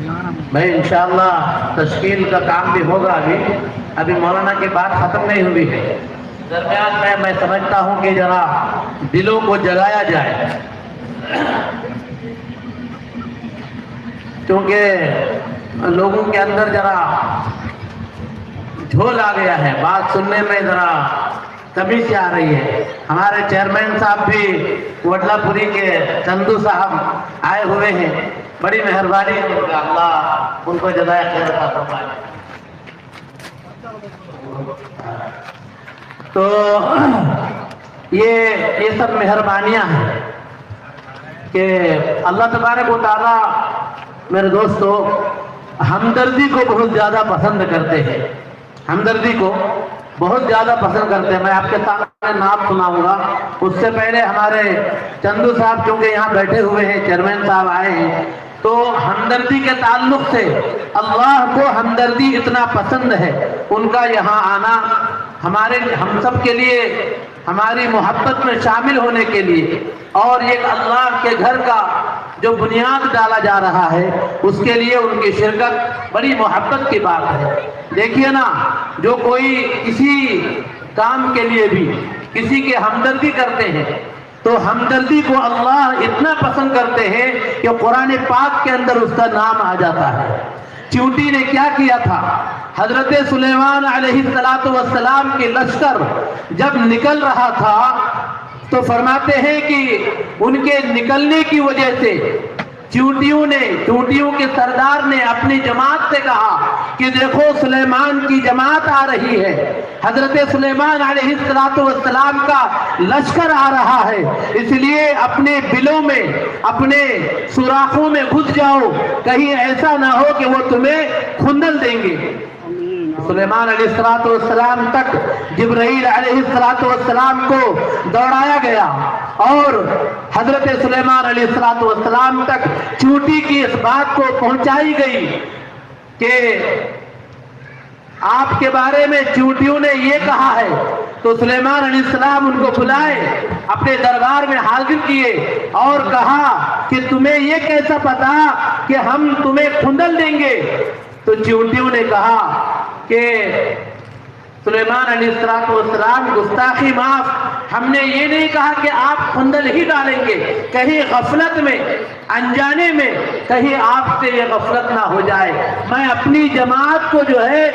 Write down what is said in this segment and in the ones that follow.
भाई इंशाअल्लाह तश्कील का काम भी होगा। अभी मौलाना की बात खत्म नहीं हुई है। दरमियान में मैं समझता हूँ कि जरा दिलों को जगाया जाए, क्योंकि लोगों के अंदर जरा झोल आ गया है, बात सुनने में जरा कमी से आ रही है। हमारे चेयरमैन साहब भी वडलापुरी के चंदू साहब आए हुए हैं, बड़ी मेहरबानी है उनका, अल्लाह उनको जज़ाए खैर अता फरमाए। तो ये सब मेहरबानियां हैं कि अल्लाह तबारक व तआला मेरे दोस्तों हमदर्दी को बहुत ज़्यादा पसंद करते हैं, हमदर्दी को बहुत ज़्यादा पसंद करते हैं। मैं आपके सामने नाम सुनाऊंगा, उससे पहले हमारे चंदू साहब क्योंकि यहाँ बैठे हुए हैं, चेयरमैन साहब आए हैं, तो हमदर्दी के ताल्लुक से अल्लाह को हमदर्दी इतना पसंद है, उनका यहाँ आना हम सब के लिए हमारी मोहब्बत में शामिल होने के लिए, और एक अल्लाह के घर का जो बुनियाद डाला जा रहा है उसके लिए उनकी शिरकत बड़ी मोहब्बत की बात है। देखिए ना, जो कोई किसी काम के लिए भी किसी के हमदर्दी करते हैं तो हमदर्दी को अल्लाह इतना पसंद करते हैं कि कुरान पाक के अंदर उसका नाम आ जाता है। चींटी ने क्या किया था? हजरत सुलेमान अलैहिस्सलातु वस्सलाम के लश्कर जब निकल रहा था तो फरमाते हैं कि उनके निकलने की वजह से चींटियों के सरदार ने अपनी जमात से कहा कि देखो सुलेमान की जमात आ रही है, हजरत सुलेमान अलैहिस्सलातु वस्सलाम का लश्कर आ रहा है, इसलिए अपने बिलों में अपने सुराखों में घुस जाओ, कहीं ऐसा ना हो कि वो तुम्हें खुंदल देंगे। सुलेमान अलैहिस्सलाम तक जिब्राइल अलैहिस्सलाम को दौड़ाया गया और हजरत सुलेमान अलैहिस्सलाम तक चींटी की इस बात को पहुंचाई गई कि आपके बारे में चींटियों ने ये कहा है। तो सुलेमान अलैहिस्सलाम उनको बुलाए, अपने दरबार में हाजिर किए और कहा कि तुम्हें ये कैसा पता कि हम तुम्हें खुंदल देंगे? तो चींटियों ने कहा कि सुलेमान अलैहिस्सलाम गुस्ताखी माफ, हमने ये नहीं कहा कि आप खुंदल ही डालेंगे, कहीं गफलत में अनजाने में कहीं आपसे ये गफलत ना हो जाए। मैं अपनी जमात को जो है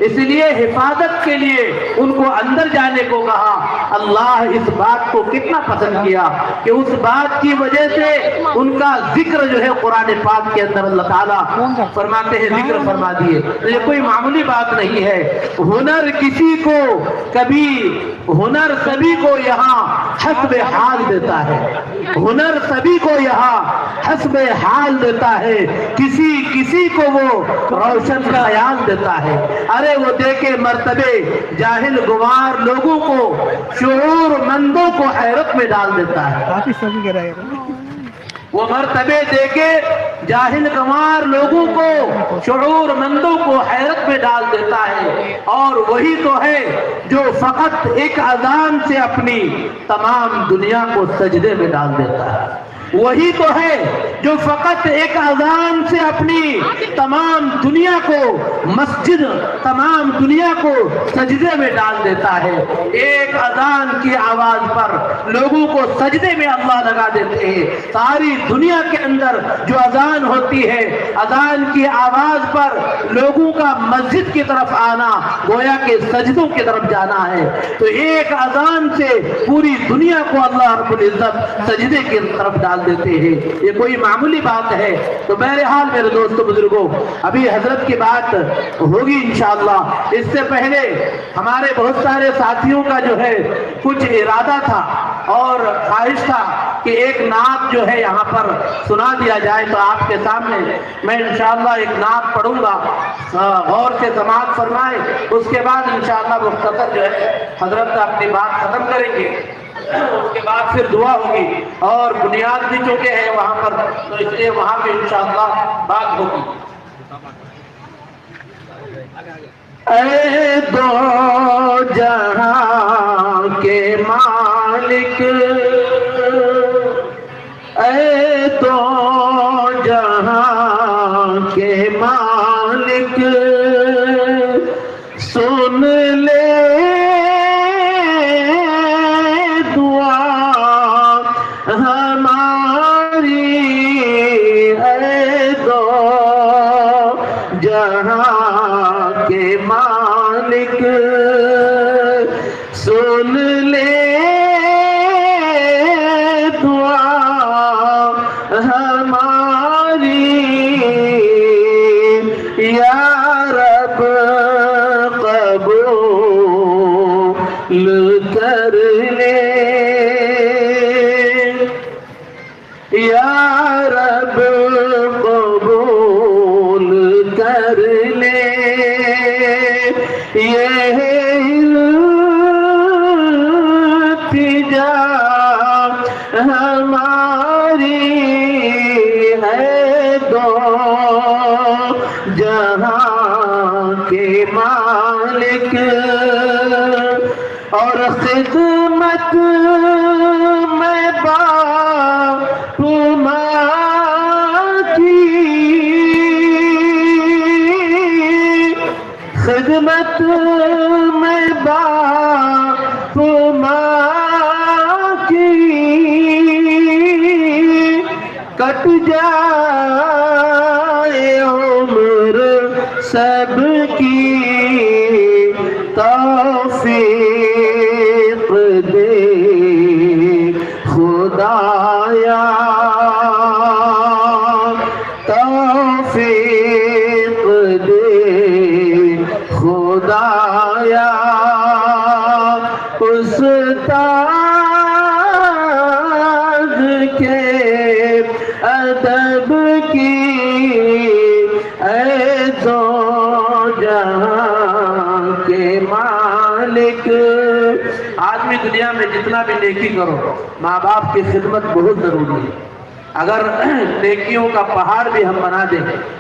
इसलिए हिफाजत के लिए उनको अंदर जाने को कहा। अल्लाह इस बात को कितना पसंद किया कि उस बात की वजह से उनका जिक्र जो है कुरान पाक के अंदर अल्लाह ताला फरमाते हैं, जिक्र फरमा दिए। तो ये कोई मामूली बात नहीं है। हुनर किसी को कभी, हुनर सभी को यहाँ हस्बे हाल देता है, हुनर सभी को यहाँ हस्बे हाल देता है, किसी को वो रोशन ख्याल देता है। अरे वो देखे मर्तबे जाहिल गुमार लोगों को, शऊर मंदों को हैरत में डाल देता है। वो मर्तबे देके जाहिल गंवार लोगों को, शऊर मंदों को हैरत में डाल देता है। और वही तो है जो फकत एक अजान से अपनी तमाम दुनिया को सजदे में डाल देता है। वही तो है जो फकत एक अजान से अपनी तमाम दुनिया को मस्जिद, तमाम दुनिया को सजदे में डाल देता है। एक अजान की आवाज पर लोगों को सजदे में अल्लाह लगा देते हैं। सारी दुनिया के अंदर जो अजान होती है, अजान की आवाज पर लोगों का मस्जिद की तरफ आना गोया के सजदों की तरफ जाना है। तो एक अजान से पूरी दुनिया को अल्लाह रब्बुल इज्जत सजदे की तरफ डाल देते हैं। ये कोई मामूली बात है? तो बहरहाल मेरे दोस्तों बुजुर्गों, अभी हजरत की बात होगी इंशाअल्लाह। इससे पहले हमारे बहुत सारे साथियों का जो है कुछ इरादा था और ख्वाहिश था कि एक नात जो है यहाँ पर सुना दिया जाए। तो आपके सामने मैं इंशाअल्लाह एक नात पढ़ूंगा, गौर से समाअत फरमाए। उसके बाद इंशाअल्लाह मुख्तसर जो है हजरत अपनी बात खत्म करेंगे, उसके बाद फिर दुआ होगी और बुनियाद भी चुके हैं वहां पर, तो इसलिए वहां पे इंशाअल्लाह बात होगी। ऐ दो जहां के मालिक, ऐ दो जहां के दो जहां के मालिक, सुन ले दुआ हमारी, या रब कबूल कर ले, या रब कबूल कर ले, ये इल्तिजा हमारी है, दो जहां के मालिक, और खिदमत में बाप माँ की, खिदमत में बाप माँ की, कट जाए उम्र सबकी, तौफीक दे खुदाया, तौफीक दे खुदाया, उस्ताद के अदब की ऐ दो जहां के मालिक। आदमी दुनिया में जितना भी नेकी करो, माँ बाप की खिदमत बहुत जरूरी है। अगर नेकियों का पहाड़ भी हम बना दें,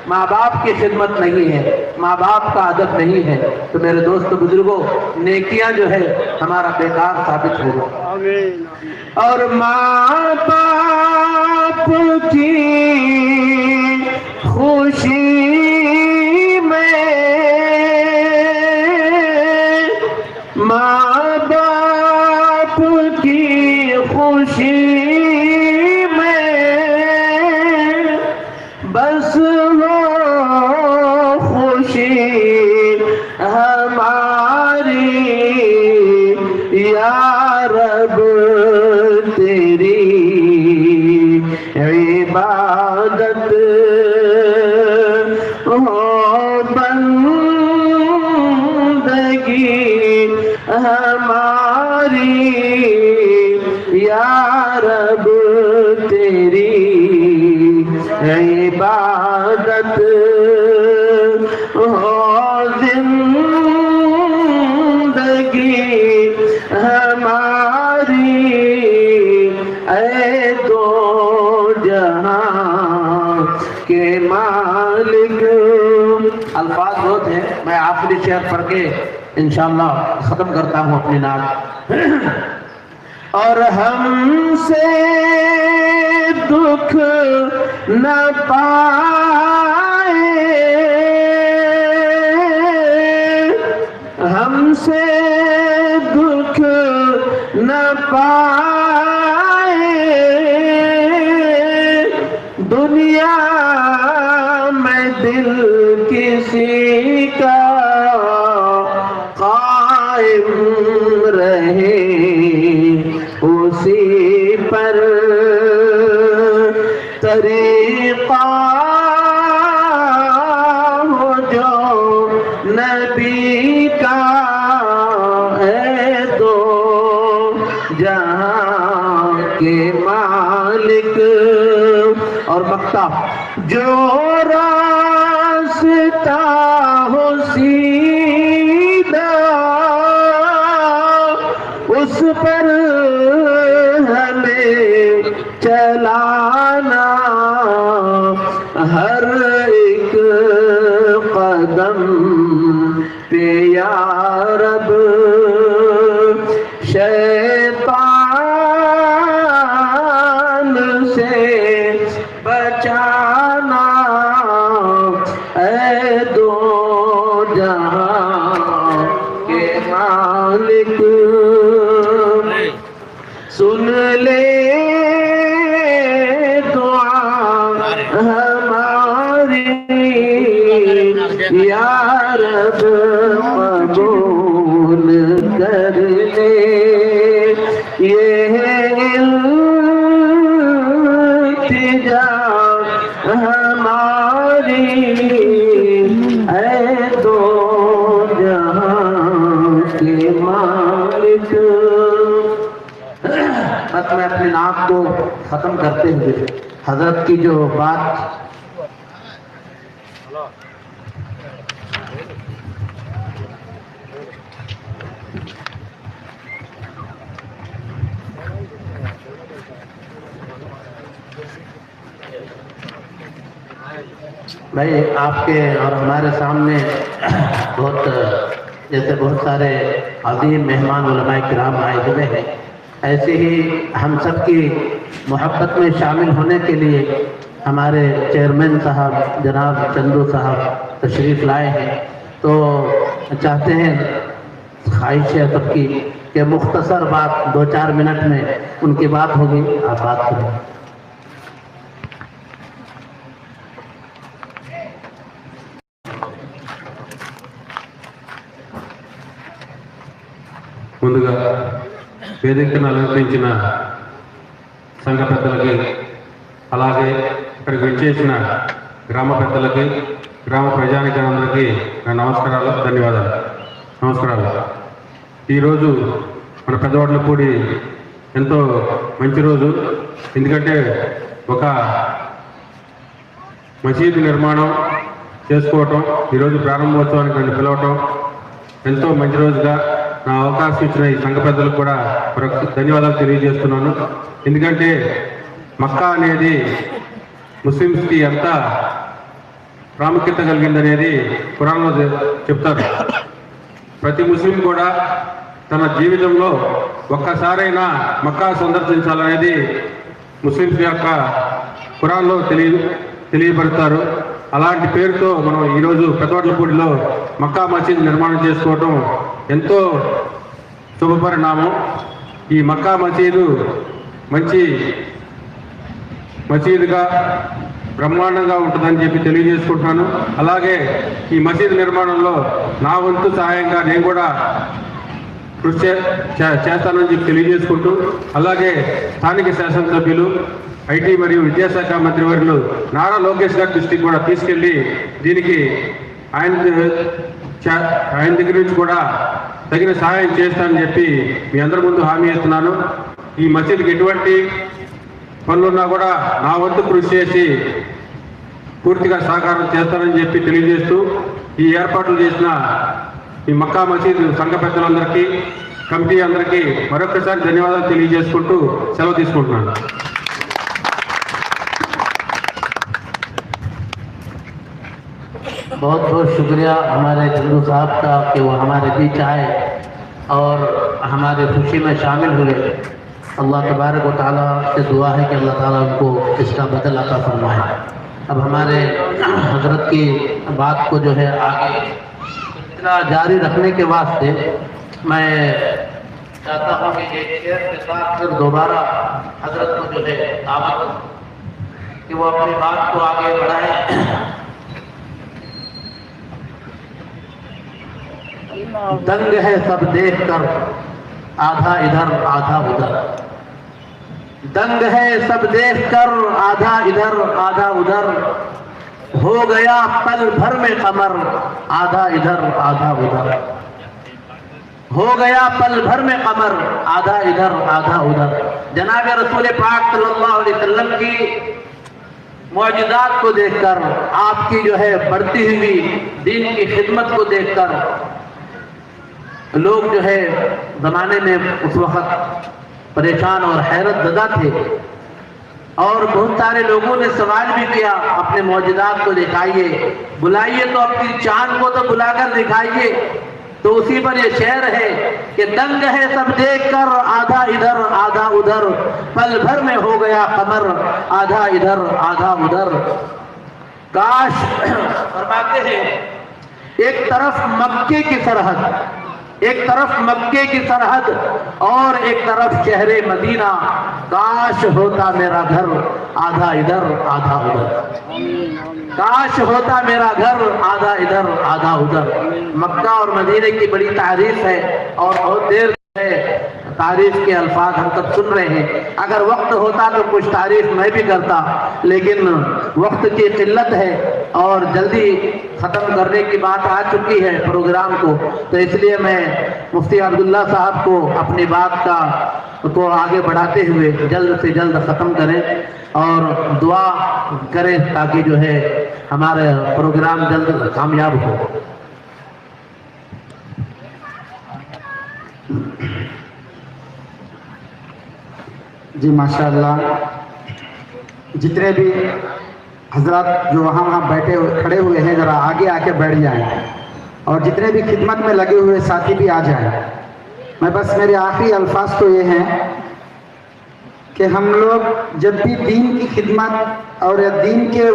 माँ बाप की खिदमत नहीं है, माँ बाप का अदब नहीं है, तो मेरे दोस्तों बुजुर्गों, नेकियां जो है हमारा बेकार साबित होगा। और माँ बाप की खुशी में, माँ बाप की खुशी में बस वो खुशी हमारी, या रब तेरी इबादत हो बंदगी हमारी, या रब तेरी इबादत हो जिंदगी हमारी, ऐ दो जहां के मालिक। अल्फाज बहुत हैं, मैं आखिरी शेर पढ़ के इंशाअल्लाह खत्म करता हूँ अपनी नात। और हमसे दुख न पाए, हमसे दुख न पाए, दुनिया में दिल किसी का कायम रहे, उसी पर तरीक़ा हो जो नबी का है, दो जहां के मालिक। और मक्ता जो रास्ता हो सीधा, उस पर हमें चलाना, हर एक कदम पे या रब शैतान से बचाना, या रब कबूल कर ले ये इल्तिजा हमारी है दो जहां के मालिक। बस मैं अपनी नाक को खत्म करते हुए हजरत की जो बात भाई आपके और हमारे सामने बहुत सारे अजीम मेहमान उलमाए किराम आए हुए हैं, ऐसे ही हम सब की मोहब्बत में शामिल होने के लिए हमारे चेयरमैन साहब जनाब चंदू साहब तशरीफ़ लाए हैं। तो चाहते हैं, ख्वाहिश है सबकी कि मुख्तसर बात 2-4 मिनट में उनकी बात होगी, आप बात करें। ముందుగా వేదికను అలంకరించిన సంఘ పెద్దలకి, అలాగే ఇక్కడికి విచ్చేసిన గ్రామ పెద్దలకి, గ్రామ ప్రజానికందరికీ నా నమస్కారాలు, ధన్యవాదాలు. నమస్కారాలు. ఈరోజు మన పెద్దవాళ్ళపూడి ఎంతో మంచి రోజు. ఎందుకంటే ఒక మసీదు నిర్మాణం చేసుకోవటం, ఈరోజు ప్రారంభోత్సవానికి నన్ను పిలవటం ఎంతో మంచి రోజుగా నా అవకాశం ఇచ్చిన ఈ సంఘ పెద్దలకు కూడా మరొక ధన్యవాదాలు తెలియజేస్తున్నాను. ఎందుకంటే మక్కా అనేది ముస్లిమ్స్కి ఎంత ప్రాముఖ్యత కలిగిందనేది ఖురాన్లో చెప్తారు. ప్రతి ముస్లిం కూడా తన జీవితంలో ఒక్కసారైనా మక్కా సందర్శించాలనేది ముస్లిమ్స్ యొక్క ఖురాన్లో తెలియబడతారు. అలాంటి పేరుతో మనం ఈరోజు పెద్దవాళ్ళపూడిలో మక్కా మసీద్ నిర్మాణం చేసుకోవటం ఎంతో శుభపరిణామం. ఈ మక్కా మసీదు మంచి మసీదుగా బ్రహ్మాండంగా ఉంటుందని చెప్పి తెలియజేసుకుంటున్నాను. అలాగే ఈ మసీదు నిర్మాణంలో నా వంతు సహాయంగా నేను కూడా కృషి చేస్తానని చెప్పి తెలియజేసుకుంటూ, అలాగే స్థానిక శాసనసభ్యులు, ఐటీ మరియు విద్యాశాఖ మంత్రివర్యులు నారా లోకేష్ గారి దృష్టికి కూడా తీసుకెళ్లి దీనికి ఆయన దగ్గర నుంచి కూడా తగిన సహాయం చేస్తానని చెప్పి మీ అందరి ముందు హామీ ఇస్తున్నాను. ఈ మసీదుకి ఎటువంటి పనులున్నా కూడా నా వంతు కృషి చేసి పూర్తిగా సహకారం చేస్తానని చెప్పి తెలియజేస్తూ, ఈ ఏర్పాట్లు చేసిన ఈ మక్కా మసీదు సంఘ పెద్దలందరికీ, కమిటీ అందరికీ మరొకసారి ధన్యవాదాలు తెలియజేసుకుంటూ సెలవు తీసుకుంటున్నాను. बहुत बहुत शुक्रिया हमारे चंदू साहब का कि वो हमारे बीच आए और हमारे खुशी में शामिल हुए। अल्लाह तबारक व तआला से दुआ है कि अल्लाह ताला उनको इसका बदल अता फरमाए। अब हमारे हजरत की बात को जो है आगे इतना जारी रखने के वास्ते मैं चाहता हूँ कि एक शेर के साथ फिर दोबारा हजरत को जो है दावत कि वो अपनी बात को आगे बढ़ाए। दंग है सब देख कर आधा इधर आधा उधर, दंग है सब देख कर आधा इधर आधा उधर, हो गया पल भर में कमर आधा इधर आधा उधर, हो गया पल भर में कमर आधा इधर आधा उधर। जनाब रसूल पाक सल्लल्लाहु अलैहि वसल्लम की मौजूदात को देखकर, आपकी जो है बढ़ती हुई दीन की खिदमत को देखकर लोग जो है ज़माने में उस वक़्त परेशान और हैरत ज़दा थे और बहुत सारे लोगों ने सवाल भी किया, अपने मौजूदात को दिखाइए, बुलाइए तो अपनी चांद को तो बुलाकर दिखाइए। तो उसी पर ये शेर है कि दंग है सब देख कर आधा इधर आधा उधर, पल भर में हो गया कमर आधा इधर आधा उधर। काश फरमाते हैं एक तरफ मक्के की सरहद, एक तरफ मक्के की सरहद और एक तरफ शहरे मदीना, काश होता मेरा घर आधा इधर आधा उधर। काश होता मेरा घर आधा इधर आधा उधर। मक्का और मदीने की बड़ी तारीफ है और बहुत देर है तारीफ के अल्फाज हम सब सुन रहे हैं। अगर वक्त होता तो कुछ तारीफ मैं भी करता, लेकिन वक्त की किल्लत है और जल्दी ख़त्म करने की बात आ चुकी है प्रोग्राम को, तो इसलिए मैं मुफ्ती अब्दुल्ला साहब को अपनी बात को आगे बढ़ाते हुए जल्द से जल्द ख़त्म करें और दुआ करें ताकि जो है हमारा प्रोग्राम जल्द कामयाब हो। जी माशाअल्लाह, जितने भी हजरत जो वहाँ बैठे खड़े हुए हैं ज़रा आगे आके बैठ जाएं और जितने भी खिदमत में लगे हुए साथी भी आ जाएं। मैं बस मेरे आखिरी अल्फाज तो ये हैं कि हम लोग जब भी दीन की खिदमत और दीन के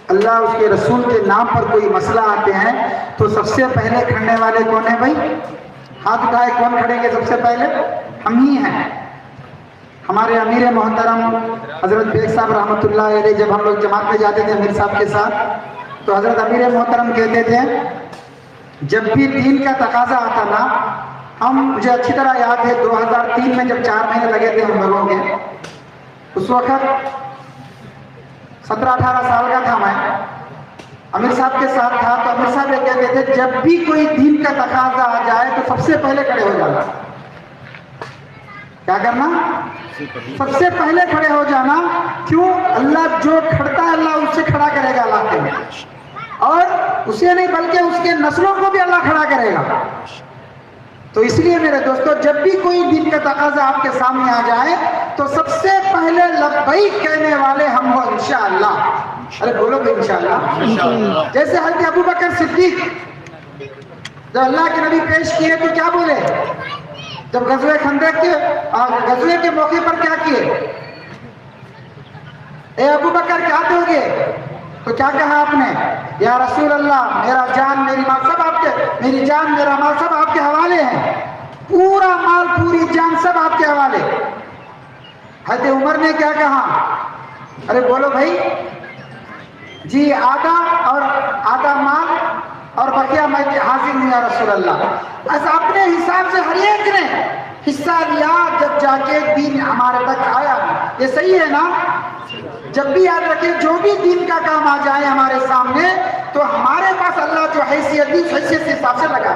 अल्लाह उसके रसूल के नाम पर कोई मसला आते हैं तो सबसे पहले खड़ने वाले कौन है भाई? हाथ उठाए, कौन खड़ेंगे सबसे पहले? हम ही हैं। हमारे अमीर मोहतरम हज़रत बेग साहब रहमतुल्लाह अलैह जब हम लोग जमात में जाते थे अमीर साहब के साथ, तो हज़रत अमीर मोहतरम कहते थे जब भी दीन का तकाजा आता ना, मुझे अच्छी तरह याद है 2003 में जब 4 महीने लगे थे हम लोगों के, उस वक्त 17-18 साल का था मैं, अमीर साहब के साथ था। तो अमीर साहब ये कहते थे जब भी कोई दीन का तकाजा आ जाए तो सबसे पहले खड़े हो जाना। क्या करना? सबसे पहले खड़े हो जाना। क्यों? अल्लाह जो खड़ता है अल्लाह उससे खड़ा करेगा इलाके में, और उसे नहीं बल्कि उसके नस्लों को भी अल्लाह खड़ा करेगा। तो इसलिए मेरे दोस्तों, जब भी कोई दिन का तकाजा आपके सामने आ जाए तो सबसे पहले लब्बैक कहने वाले हम हो इंशाअल्लाह। अरे बोलो भाई इंशाअल्लाह। जैसे हज़रत अबू बकर सिद्दीक जब अल्लाह के नबी पेश किए तो क्या बोले? जब गज़वे खंदक के गज़वे के मौके पर क्या किए? ए अबू बकर क्या दोगे? तो क्या कहा आपने? या रसूल अल्लाह, मेरा जान मेरी माल सब आपके, मेरी जान मेरा माल सब आपके हवाले हैं। पूरा माल पूरी जान सब आपके हवाले। हज़रत उमर ने क्या कहा? अरे बोलो भाई जी, आधा माल और बकिया मैं हाजिर हूँ या रसूल अल्लाह। ऐसा अपने हिसाब से हर एक ने हिस्सा लिया जब जाके दीन हमारे तक आया। ये सही है ना? जब भी याद रखें, जो भी दीन का काम आ जाए हमारे सामने तो हमारे पास अल्लाह जो हैसियत दी, हैसियत के हिसाब से लगा।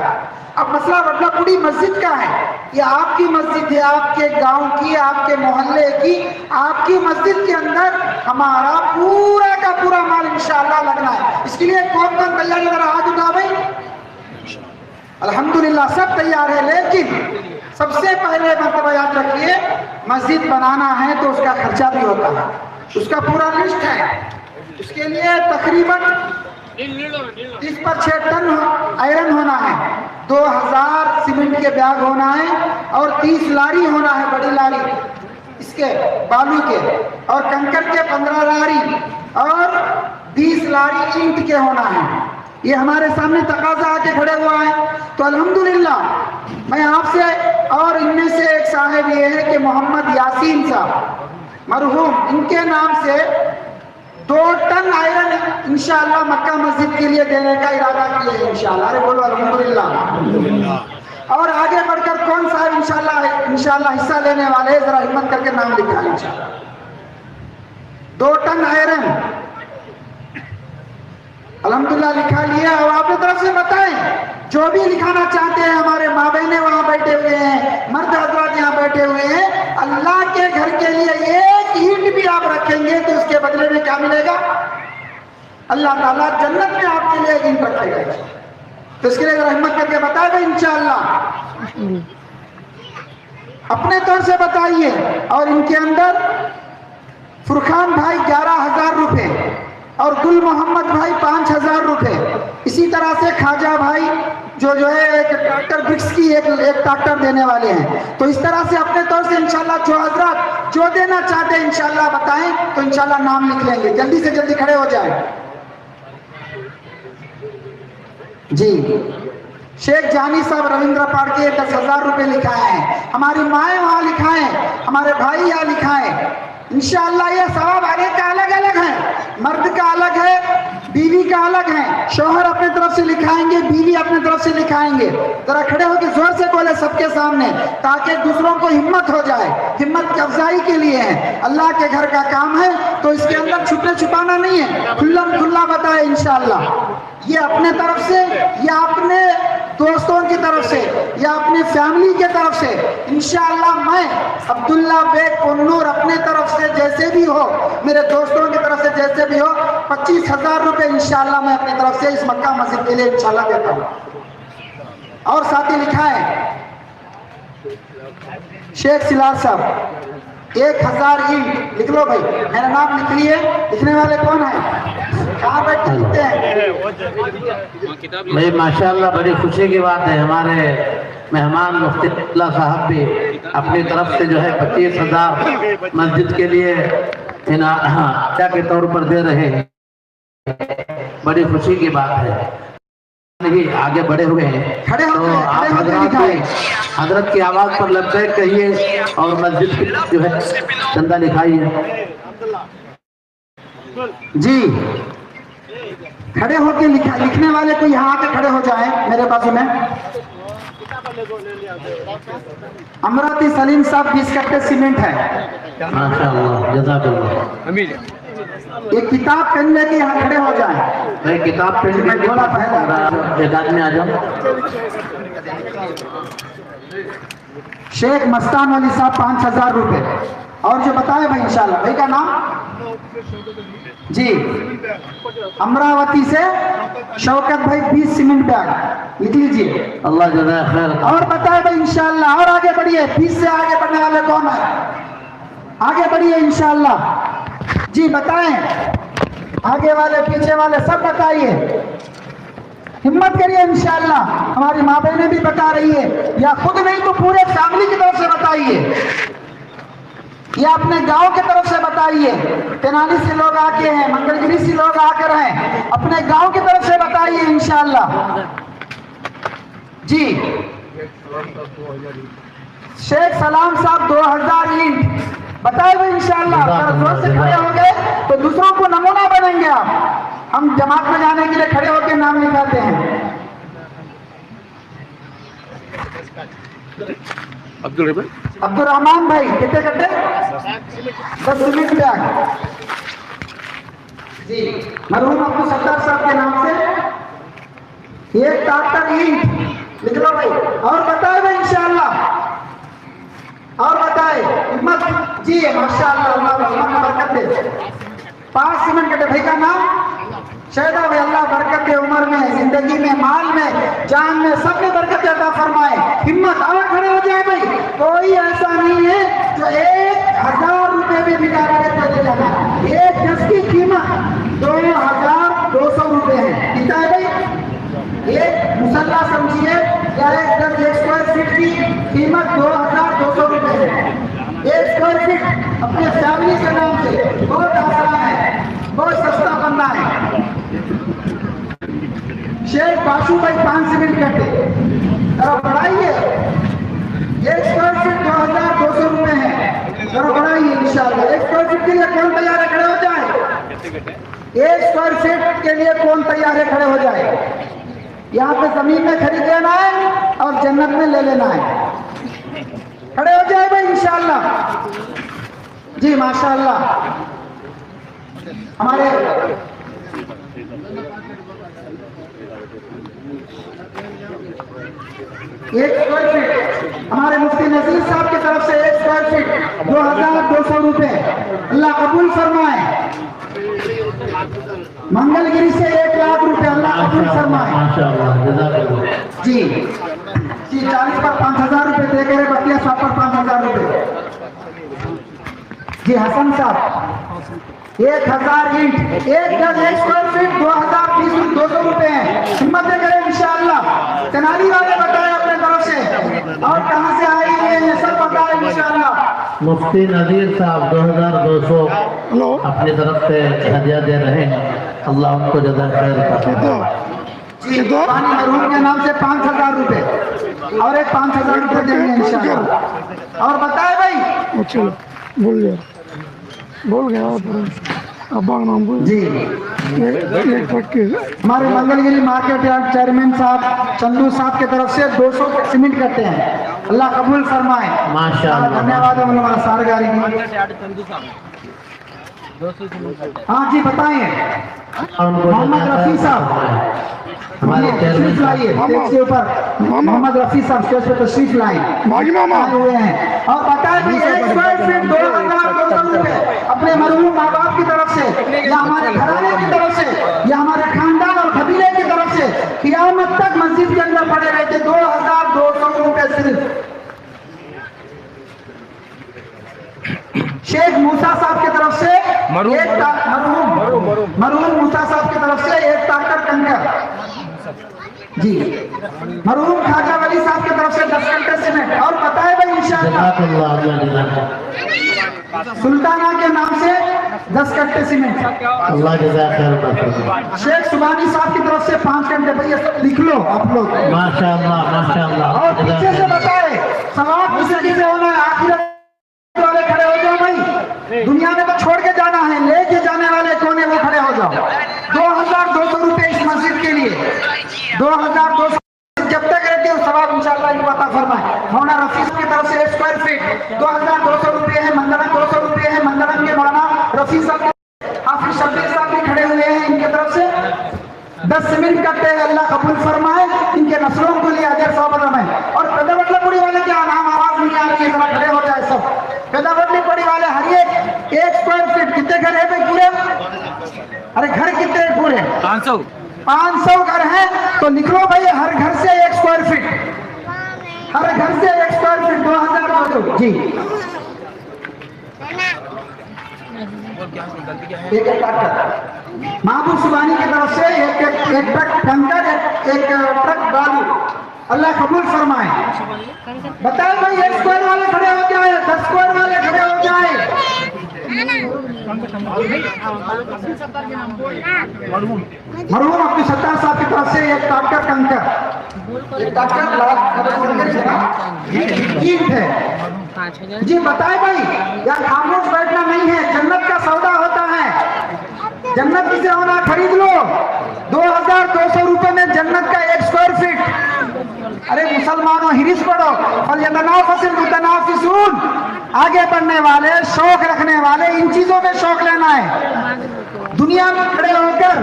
अब मसला बदला पूरी मस्जिद का है, ये आपकी मस्जिद है, आपके गांव की, आपके मोहल्ले की, आपकी मस्जिद के अंदर हमारा पूरा का पूरा माल इंशाअल्लाह लगना है। इसके लिए कौन कौन तैयार है? जरा हाथ उठा भाई। अल्हम्दुलिल्लाह सब तैयार है, लेकिन सबसे पहले मर्तबा याद रखिए, मस्जिद बनाना है तो उसका खर्चा भी होता है, उसका पूरा लिस्ट है। उसके लिए तकरीबन 30 पर 6 टन आयरन होना है, 2000 सीमेंट के बैग होना है और 30 लारी होना है, बड़ी लारी इसके बालू के, और कंकड़ के 15 लारी और 20 लारी ईंट के होना है। ये हमारे सामने तकाजा आके खड़े हुआ है। तो अल्हम्दुलिल्लाह मैं आपसे, और इनमें से एक साहब ये है कि मोहम्मद यासीन साहब मरहूम, इनके नाम से 2 टन आयरन इंशाअल्लाह मक्का मस्जिद के लिए देने का इरादा किया है इंशाअल्लाह। अरे बोलो अल्हम्दुलिल्लाह। और आगे बढ़कर कौन साहब इंशाअल्लाह हिस्सा लेने वाले हैं, जरा हिम्मत करके नाम लिखा है इंशाअल्लाह। 2 टन आयरन अल्हम्दुलिल्लाह लिखा लिया। और आपने तरफ से बताएं, जो भी लिखाना चाहते हैं, हमारे माँ बहने वहां बैठे हुए हैं, मर्द हजरात यहाँ बैठे हुए हैं, अल्लाह के घर के लिए एक ईंट भी आप रखेंगे तो उसके बदले में क्या मिलेगा? अल्लाह ताला जन्नत में आपके लिए एक ईंट रखेगा। तो इसके लिए हिम्मत करके बताएगा इंशाअल्लाह, अपने तौर से बताइए। और इनके अंदर फुरखान भाई 11,000 रुपए और गुल मोहम्मद भाई 5,000 रुपए। इसी तरह से खाजा भाई जो है एक ट्रैक्टर ब्रिक्स की एक ट्रैक्टर देने वाले हैं। तो इस तरह से अपने तौर से इंशाल्लाह जो हजरत जो देना चाहते हैं इंशाल्लाह बताएं तो इंशाल्लाह नाम लिख लेंगे। जल्दी से जल्दी खड़े हो जाए जी। शेख जानी साहब रविंद्र पाड़ के 10,000 रुपए लिखाए हैं। हमारी माएँ वहाँ लिखाएं, हमारे भाई यहाँ लिखाएं। इंशाअल्लाह ये सवाब हर एक का अलग अलग है, मर्द का अलग है, बीवी का अलग है। शौहर अपने तरफ से लिखाएंगे, बीवी अपने तरफ से लिखाएंगे। जरा खड़े होकर जोर से बोले सबके सामने, ताकि दूसरों को हिम्मत हो जाए। हिम्मत की अफजाई के लिए है, अल्लाह के घर का काम है, तो इसके अंदर छुपने छुपाना नहीं है, खुल्लम खुल्ला बताए इंशाअल्लाह। ये अपने तरफ से या अपने दोस्तों की तरफ से या अपनी फैमिली के तरफ से इंशाअल्लाह मैं अब्दुल्ला बेग पुन्नूर अपने तरफ से जैसे भी हो, मेरे दोस्तों की तरफ से जैसे भी हो, 25,000 रुपए इंशाअल्लाह मैं अपनी तरफ से इस मक्का मस्जिद के लिए इंशाअल्लाह देता हूँ। और साथ ही लिखा है शेख सिलार साहब 1000 ईंट लिख लो भाई, मेरा नाम लिख लिए। लिखने वाले कौन है, कहाँ बैठ के लिखते हैं भाई? माशाअल्लाह बड़ी खुशी की बात है, हमारे मेहमान मुफ्ती साहब भी अपनी तरफ से जो है 25,000 मस्जिद के लिए क्या के तौर पर दे रहे हैं। बड़ी खुशी की बात है, नहीं आगे बढ़े हुए हैं। खड़े तो होकर आप हजरत की आवाज पर लब्बैक कहिए और मस्जिद की जो है चंदा लिखाइए जी। खड़े होके लिखने वाले को यहाँ आके खड़े हो जाए मेरे बाजू में। अमराती सलीम साहब 20 कट्टे सीमेंट है। माशाअल्लाह, जज़ाकल्लाह। एक किताब पेन लेके यहाँ खड़े हो जाए। भाई किताब पेन में बोला पहले एक आदमी आ जाओ। शेख मस्तान अली साहब 5,000 रुपए। और जो बताए भाई इंशाल्लाह, भाई का नाम जी। अमरावती से शौकत भाई 20 सीमेंट बैग लिख लीजिए। अल्लाह जज़ा खैर। और बताए भाई इंशाल्लाह। और आगे बढ़िए, 20 से आगे बढ़ने वाले कौन है, आगे बढ़िए इंशाल्लाह जी। बताएं, आगे वाले पीछे वाले सब बताइए, हिम्मत करिए इंशाल्लाह। हमारी माँ बहनें भी बता रही है, या खुद नहीं तो पूरे फैमिली की तरफ से बताइए, या अपने गांव की तरफ से बताइए। तेनाली से लोग आके हैं, मंगलगिरी से लोग आकर हैं, अपने गांव की तरफ से बताइए इंशाल्लाह जी। शेख सलाम साहब 2000 ईंट बताए हुए इंशाल्लाह। अगर जोर से खड़े हो गए तो दूसरों को नमूना बनेंगे आप। हम जमात में जाने के लिए खड़े होकर नाम लिखाते हैं। अब्दुल रहमान भाई कितने कट्टे, 10 सीमेंट बैग जी। मरहूम अब्दुल सत्तार साहब के नाम से 1 ट्रैक्टर ईंट लिख लो भाई। और बताए भाई इंशाल्लाह, और बताए हिम्मत जी। माशाअल्लाह, अल्लाह बरकत दे। 5 सीमेंट कट्टे भाई का नाम शहदा भाई। अल्लाह बरकत दे, उम्र में, जिंदगी में, माल में, जान में, सब में बरकत अता फरमाए। हिम्मत, और खड़े हो जाए भाई। कोई ऐसा नहीं है जो 1000 रुपए में बिका के दे जाना। एक गज की कीमत 2200 रुपए है। कितना है भाई? एक मुसल्ला समझिए, या 1 गज 1 स्क्वायर फीट की कीमत 2200 रुपए है। 1 स्क्वायर फीट अपने फैमिली के नाम से बहुत आसान है, बहुत सस्ता बनना है। शेख बाशू भाई 5 सीमेंट कट्टे जरा बढ़ाइए। 1 स्क्वायर फीट 2200 रुपए है, जरा बढ़ाइए इंशाल्लाह। 1 स्क्वायर फीट के लिए कौन तैयार है, खड़े हो जाए। 1 स्क्वायर फीट के लिए कौन तैयार है, खड़े हो जाए। यहाँ पे जमीन में खरीद लेना है और जन्नत में ले लेना है। खड़े हो जाए भाई इंशाल्लाह जी। माशाल्लाह, हमारे एक स्क्वायर फीट हमारे मुफ्ती नजीर साहब की तरफ से 1 स्क्वायर फीट 2200 रुपए। अल्लाह कबूल फरमाए। मंगलगिरी से 1 लाख रुपए, अल्लाह कबूल फरमाए माशाअल्लाह, जज़ाकल्लाह जी। जी 40 पर 5000 रुपए दे गए, बतिया 100 पर 5000 रुपए जी। हसन साहब 1000 ईंट, 1 गज 1 स्क्वायर फीट 2200 रुपए है। हिम्मत करें इंशाल्लाह। तेनाली वाले बताए अपने तरफ से, और कहां से आए हैं सब बताए इंशाल्लाह। मुफ्ती नजीर साहब 2200 अपनी तरफ से हदिया दे रहे हैं। अल्लाह उनको जज़ा खैर जी। पानी मरहूम के नाम से 5000 रुपए और एक 5000 रुपए देंगे इंशाल्लाह। और बताए भाई, बोल बोल गया अब्बा का नाम बोल जी एक ट्रक के हमारे मंगलगिरी मार्केट यार्ड चेयरमैन साहब चंदू साहब की तरफ से 200 सीमेंट करते हैं, अल्लाह कबूल फरमाए। माशाअल्लाह, धन्यवाद उलमा सारगारी की। हाँ जी बताइए, मोहम्मद रफी साहब हमारे तशरीफ लाइए, स्टेज के ऊपर मोहम्मद रफी साहब स्टेज पे तशरीफ लाए आए हुए हैं और बताए कि 1 स्क्वायर फीट 2200 रुपए अपने मरहूम माँ बाप की तरफ से या हमारे घराने की तरफ से या हमारे खानदान और कबीले की तरफ से क़यामत तक मस्जिद के अंदर पड़े रहते 2200 रुपए सिर्फ। शेख मूसा साहब की तरफ से मरहूम मूसा साहब की तरफ से 1 ट्रैक्टर कंकर जी, मरहूम खाजा वली साहब की तरफ से 10 कंटे सीमेंट और बताए भाई इंशाअल्लाह सुल्ताना के नाम से 10 कट्टे सीमेंट। अल्लाह जज़ाक खैर। शेख सुबानी साहब की तरफ से 5 घंटे, भैया लिख लो आप लोग। माशाअल्लाह माशाअल्लाह। और पीछे से बताए सवाब किसी से होना है, आखिरत वाले खड़े हो जाओ भाई, दुनिया में तो छोड़ के जाना है, लेके जाने वाले कौन है वो खड़े हो जाओ। 2200 रुपए इस मस्जिद के लिए, 2200 जब तक रहते हो सवाब इंशाअल्लाह इनको अता फरमाए। मौलाना रफी की तरफ से 1 स्क्वायर फीट 2200 रुपए है, मंदरम 200 रुपए है, मंदरम के मौलाना रफी साहब हाफिज शब्बीर साहब भी खड़े हुए हैं, इनके तरफ से 10 सीमेंट कट्टे हैं, अल्लाह कबूल फरमाए, इनके नस्लों को लिए अजर सवाब में। और पेदावटलापुरी वाले क्या नाम आवाज नहीं आ रही है, जरा खड़े हो जाए सब। पेदावटलापुरी वाले हर एक स्क्वायर फीट कितने घर है भाई पूरे? अरे घर कितने हैं पूरे? 500 घर हैं, तो लिख लो भाई हर घर से 1 स्क्वायर फीट, हर घर से 1 स्क्वायर फीट 2200 जी। एक ट्रैक्टर महबूब सुबानी की तरफ से एक ट्रक कंकर, एक ट्रक बालू, अल्लाह कबूल फरमाए। बताए भाई 1 स्क्वायर वाले खड़े हो जाए, 10 स्क्वायर वाले खड़े हो जाए। मरहूम अब्दुल सत्तार साहब की तरफ से 1 ट्रैक्टर कंकर, एक ईंट है जी। बताए भाई यार खामोश बैठना नहीं है, जन्नत का सौदा होता है, जन्नत किसे होना खरीद लो। 2200 रुपए में जन्नत का 1 स्क्वायर फीट। अरे मुसलमानों हिरिस पढ़ो, फलयतनाफसिल मुतनाफिसून, आगे बढ़ने वाले शौक रखने वाले इन चीजों में शौक लेना है। दुनिया में खड़े होकर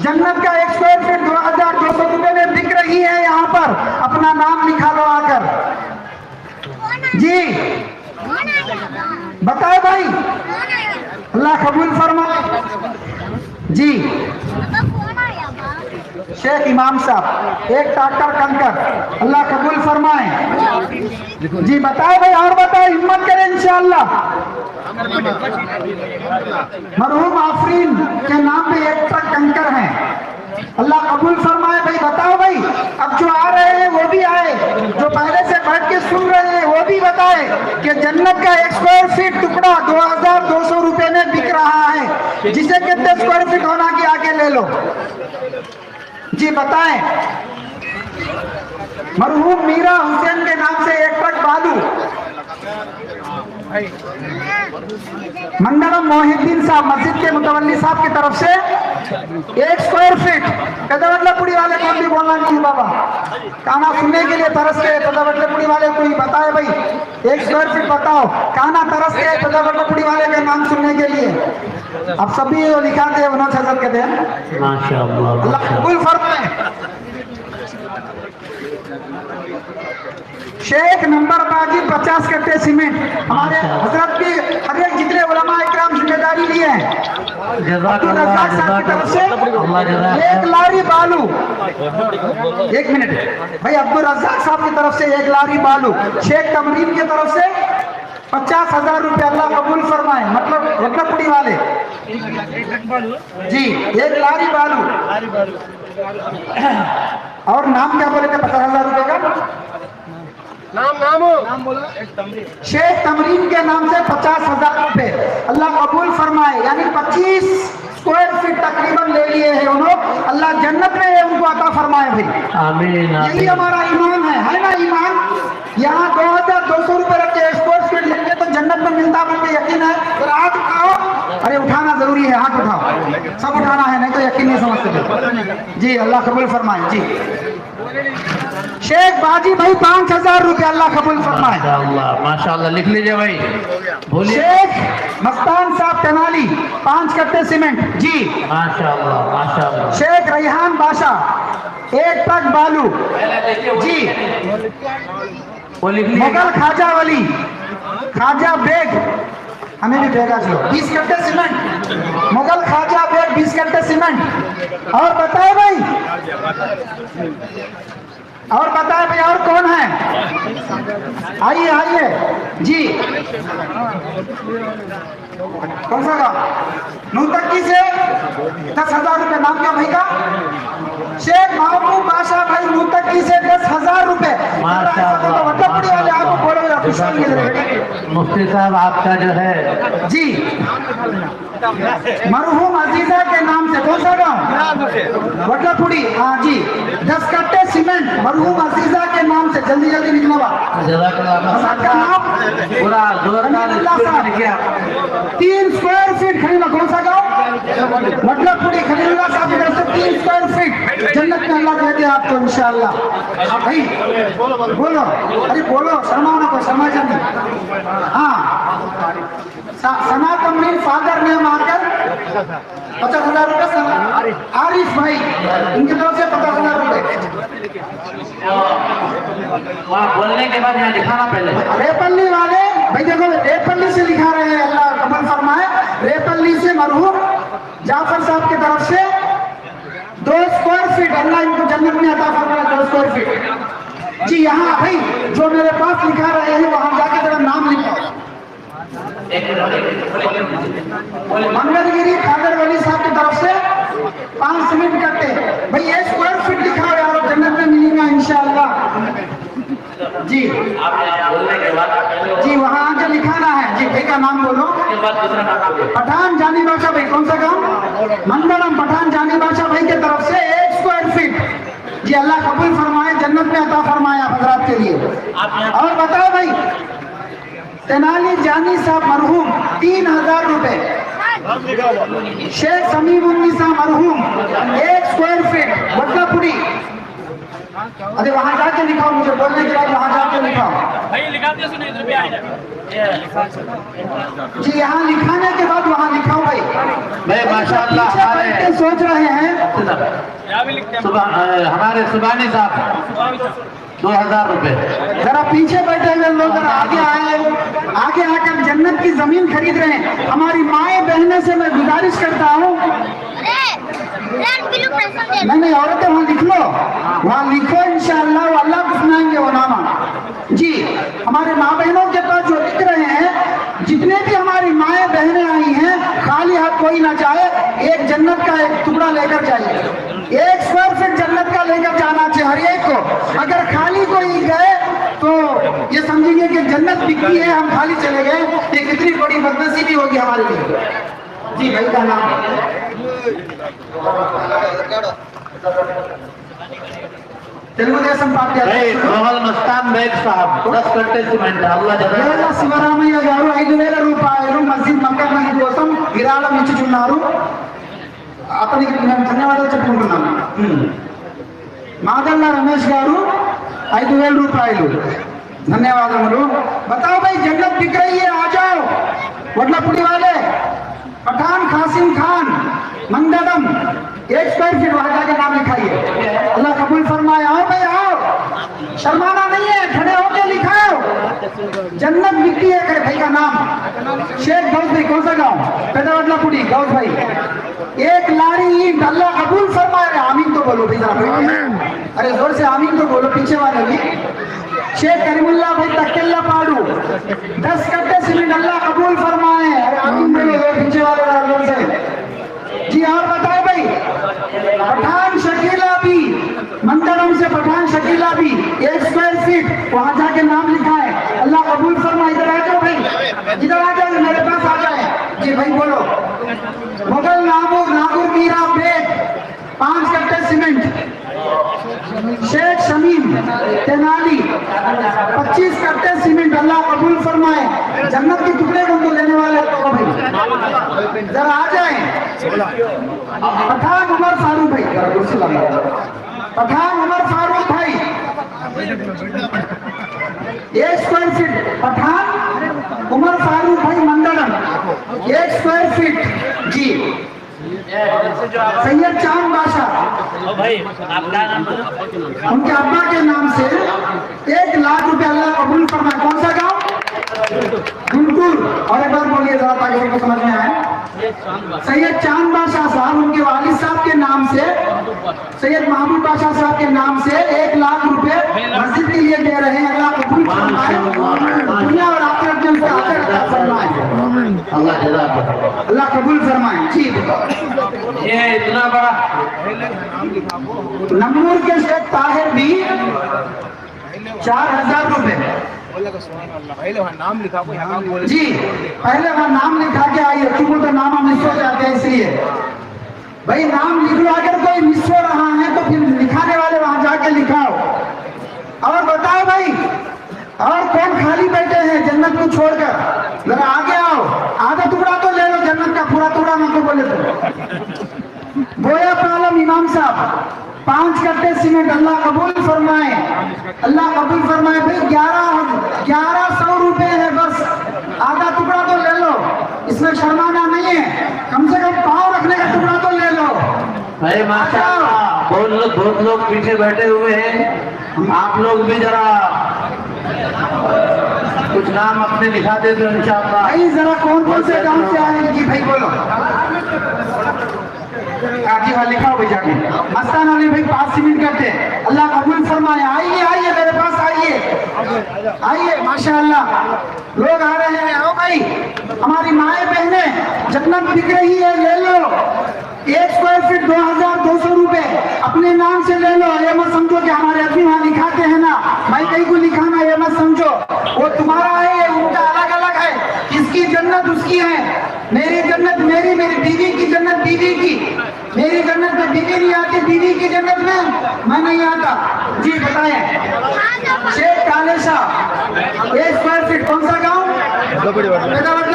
जन्नत का 1 स्क्वायर फीट 2200 रुपए में बिक रही है, यहाँ पर अपना नाम लिखा लो आकर जी। बताओ भाई, अल्लाह कबूल फरमाए जी। शेख इमाम साहब 1 ट्रैक्टर कंकर, अल्लाह कबूल फरमाए जी। बताए भाई और बताए, हिम्मत करें इंशाअल्लाह। मरहूम आफरीन के नाम पे 1 ट्रक कंकर है, अल्लाह कबूल फरमाए भाई। बताओ भाई, अब जो आ रहे हैं वो भी आए, जो पहले से बैठ के सुन रहे हैं वो भी बताए कि जन्नत का 1 स्क्वायर फीट टुकड़ा 2200 रुपए में बिक रहा है, जिसे कितने स्क्वायर फीट होना कि आके ले लो जी। बताएं मरहूम मीरा हुसैन के नाम से 1 ट्रक बालू, मंडलम मोहिद्दीन साहब मस्जिद के मुतवल्ली साहब की तरफ से 1 स्क्वायर फीट। पेदावटलापुरी वाले कौन भी बोलना नहीं बाबा, काना सुनने के लिए तरस के पेदावटलापुरी वाले कोई बताए भाई 1 स्क्वायर फीट बताओ, काना तरस के पेदावटलापुरी वाले का नाम सुनने के लिए। अब सभी लिखाते हैं उन्होंने सजद कहते हैं माशाअल्लाह। अल्लाह कबूल फरमाए। शेख नंबर बाजी 50 कट्टे सीमेंट, हमारे हजरत की हर एक जितने उलमा इकराम जिम्मेदारी लिए हैं। अब्दुल रज़ाक साहब की तरफ से 1 लारी बालू, 1 मिनट भाई, अब्दुल रज़ाक साहब की तरफ से 1 लारी बालू। शेख तमरीन की तरफ से 50,000 रुपये, अल्लाह कबूल फरमाए। मतलब रत्नपुरी वाले जी 1 लारी बालू। और नाम क्या बोले थे? 50,000 रुपये का नाम बोलो। शेख तमरीन के नाम से 50,000 रुपए, अल्लाह कबूल फरमाए। यानी 25 स्क्वायर फीट तकरीबन ले लिए हैं उन्होंने, अल्लाह जन्नत में उनको अता फरमाए भाई, आमीन। यही हमारा ईमान है ना ईमान। यहाँ 2200 रुपए रख के स्क्वायर फीट लेंगे तो जन्नत में मिलता, मुझे यकीन है। फिर आप आओ अरे उठाना जरूरी है, हाथ उठाओ, सब उठाना है, नहीं तो यकीन नहीं समझ सकते। जी अल्लाह कबूल फरमाए। जी शेख बाजी भाई 5000 रुपये, अल्लाह कबूल फरमाए। माशाअल्लाह माशाअल्लाह, लिख लीजिए भाई, बोलिए। शेख मस्तान साहब तेनाली 5 कट्टे सीमेंट। जी माशाअल्लाह माशाअल्लाह। शेख रेहान बादशाह 1 ट्रक बालू। जी वो लिख लीजिए। मुगल खाजा वली, खाजा बेग, हमें भी भेजा चलो 20 कट्टे सीमेंट। मुगल खाजा बेग 20 कट्टे सीमेंट। और बताए भाई, और बताए भाई, और कौन है? आइए आइए। जी कौन सा गाँव? नूतक्की से 10,000 रुपये। नाम क्या भाई का? शेख महबूब बादशाह भाई नूतक्की से 10,000 रुपये। माशाअल्लाह। वाले आपको बोलो या खुश मुफ्ती साहब आपका जो है जी मरहूम अजीजा के नाम से। कौन सा गाँव? वटलापुरी। हाँ जी 10 कट्टे सीमेंट मरहूम अजीजा के नाम से। जल्दी जल्दी निकलवा। जज़ाकल्लाह नाम पूरा जोरदार किया। 3 स्क्वायर फीट खरीदा। कौन सा गाँव? वटलापुरी। खलीलुल्लाह साहब की तरफ से 3 स्क्वायर फीट जन्नत में अल्लाह दे दे आपको इंशाअल्लाह। भाई बोलो, अरे बोलो, शर्मा ना को, शर्मा जानी। हाँ सनातन में फादर ने मारकर 50,000 रुपये। आरिफ भाई इनकी तरफ से 50,000 रुपये। वहाँ बोलने के बाद यहाँ दिखाना पहले। रेपल्ली वाले भाई देखो, रेपल्ली से लिखा रहे हैं, अल्लाह कबूल फरमाए। रेपल्ली से मरहूम जाफर साहब की तरफ से 2 स्क्वायर फीट, अल्लाह इनको जन्नत में अता फरमाए। 2 स्क्वायर फीट। जी यहाँ भाई जो मेरे पास लिखा रहे हैं वहां जाके जरा नाम लिखो। मंगलगिरी खादर वली साहब की तरफ से 5 सीमेंट कट्टे। भाई 1 स्क्वायर फीट लिखा है यार, जन्नत में मिलेगा इंशाअल्लाह। जी बोलने के बाद जी वहाँ आके लिखाना है। जी भाई का नाम बोलो। पठान जानी बादशाह भाई। कौन सा गाँव? मंगलम। पठान जानी बादशाह भाई की तरफ से 1 स्क्वायर फीट। जी अल्लाह कबूल फरमाए, जन्नत में अता फरमाए आप हजरात के लिए। और बताओ भाई तेनाली जानी साहब मरहूम 3,000 रुपये। शेख समीमुन्निसा मरहूम 1 स्क्वायर फीट वटलापुरी। अरे वहां जाके लिखाओ, मुझे बोलने के बाद वहां जाके लिखाओ। जी यहाँ लिखाने के बाद वहां लिखाओ भाई। भाई माशाअल्लाह हमारे सोच रहे हैं हमारे सुबानी साहब 2,000 रुपये। जरा पीछे बैठे हुए लोग जरा आगे आए, आगे आकर जन्नत की जमीन खरीद रहे हैं। हमारी माए बहनों से मैं गुजारिश करता हूँ, नहीं औरतें वहाँ लिख लो, वहाँ लिखो इंशाअल्लाह वो अल्लाह को सुनाएंगे वो नामा। जी हमारे माँ बहनों के पास जो लिख रहे हैं, जितने भी हमारी माए बहनें आई हैं, खाली हाथ कोई ना जाए, एक जन्नत का एक टुकड़ा लेकर जाइए। 1 स्क्वायर फीट जन्नत का लेकर जाना चाहिए हर एक को। अगर खाली कोई गए तो ये समझेंगे कि जन्नत बिकती है, हम खाली चले गए, ये कितनी बड़ी बदनसीबी होगी हमारे लिए। जी भाई का नाम తెలుగుదేశం పార్టీ మొహల్ మస్తాన్ బేగ్ సాహబ్ 10 కట్టే సిమెంట్ అల్లాహ్ శివరామయ్య గారు 5,000 రూపాయలు మస్జిద్ మక్కా మస్జిద్ కోసం విరాళం ఇచ్చుచున్నారు. అతనికి మేము ధన్యవాదాలు చెప్పుకుంటున్నాము. మాదల్ల రమేష్ గారు 5,000 రూపాయలు ధన్యవాదములు. बताओ भाई जन्नत बिक रही है, आ जाओ। वडलापुरी वाले पठान कासिम खान मंगदम 1 स्क्वायर फीट वहां जाके नाम लिखाइए, अल्लाह कबूल फरमाए। आओ भाई आओ, शर्माना नहीं है, खड़े होके लिखाओ। जन्नत बिकती है खड़े भाई का नाम शेख गौस भाई। कौन सा गाँव? पेदावडलापुरी गौस भाई। 1 लारी ईंट, अल्लाह कबूल फरमाए। आमीन तो बोलो भाई जरा, अरे जोर से आमीन तो बोलो पीछे वाले भी। शेख करीमुल्लाह भाई तक्केल्ला पाडू 10 कट्टे सीमेंट, अल्लाह कबूल फरमाए। अरे आमीन बोलो पीछे वाले जोर से। जी और बताओ भाई पठान शकीला भी मंगलम से, पठान शकीला भी 1 स्क्वायर फीट वहां जाके नाम लिखा है, अल्लाह कबूल फरमाए। इधर आ जाओ भाई, इधर आ जाओ, मेरे पास आ जाए। जी भाई बोलो। मुगल नागुर मीरा बेग 5 कट्टे सीमेंट। शेख शमीम तेनाली 25 कट्टे सीमेंट, अल्लाह कबूल फरमाए। जन्नत के टुकड़े को तो लेने वाले तो भाई जरा आ जाए। पठान उमर फारूक भाई, पठान उमर फारूक भाई 1 स्क्वायर फीट। पठान उमर फारूक भाई मंडलम 1 स्क्वायर फीट जी। सैयद चांद बादशाह भाई आपका नाम उनके अब्बा के नाम से 1 लाख रुपए अल्लाह कबूल फरमाए। कौन सा गांव? गुंटूर। और एक बार बोलिए जरा ताकि उनको समझ में आए। सैयद चांद बादशाह साहब उनके वालिद साहब के नाम से, सैयद महमूद बादशाह साहब के नाम से 1 लाख रुपए मस्जिद के लिए दे रहे हैं। अल्लाह कबूल फरमाए, दुनिया और आखिरत में उनका अजर अता फरमाए। अल्लाह कबूल फरमाए जी। ये इतना बड़ा नमूर के शेख ताहिर भी 4000 रुपए जी। पहले वहाँ नाम लिखा के आइए, क्योंकि तो नाम हम मिस हो जाते हैं, इसलिए भाई नाम लिख लो। अगर कोई मिस हो रहा है तो फिर लिखाने वाले वहां जाके लिखाओ। और बताओ भाई, और कौन खाली बैठे हैं जन्नत को छोड़कर? जरा आगे आओ, आधा टुकड़ा तो ले लो जन्नत का, पूरा टुकड़ा मत को बोले तो। बोया पालम इमाम साहब 5 कट्टे सीमेंट, अल्लाह कबूल फरमाए, अल्लाह कबूल फरमाए। भाई 1100 रुपए है, बस आधा टुकड़ा तो ले लो, इसमें शर्माना नहीं है। कम से कम पाँव रखने का टुकड़ा तो ले लो भाई। माशाअल्लाह बहुत लोग पीछे बैठे हुए हैं, आप लोग भी जरा कुछ नाम अपने लिखा दे दो इंशाअल्लाह। भाई जरा कौन से गांव से आए हैं जी? भाई बोलो। जी हाँ लिखाओ भाई जाके। मस्तान अली भाई 5 सीमेंट करते, अल्लाह कबूल फरमाए। आइए मेरे पास आइए माशाअल्लाह लोग आ रहे हैं। आओ भाई, हमारी माए बहने जन्नत बिक रही है, ले लो। 1 स्क्वायर फीट 2200 रुपए अपने नाम से ले लो। ये मत समझो कि हमारे आदमी वहाँ लिखाते हैं ना, मैं कहीं को लिखाना, ये मत समझो। वो तुम्हारा है, उनका अलग अलग है, किसकी जन्नत उसकी है। मेरी जन्नत मेरी बीवी की जन्नत बीवी की। मेरी जन्नत में बीवी नहीं आती, बीवी की जन्नत में मैं नहीं आता जी। बताएं शेख काले शाह 1 स्क्वायर फीट, कौन सा गाँव?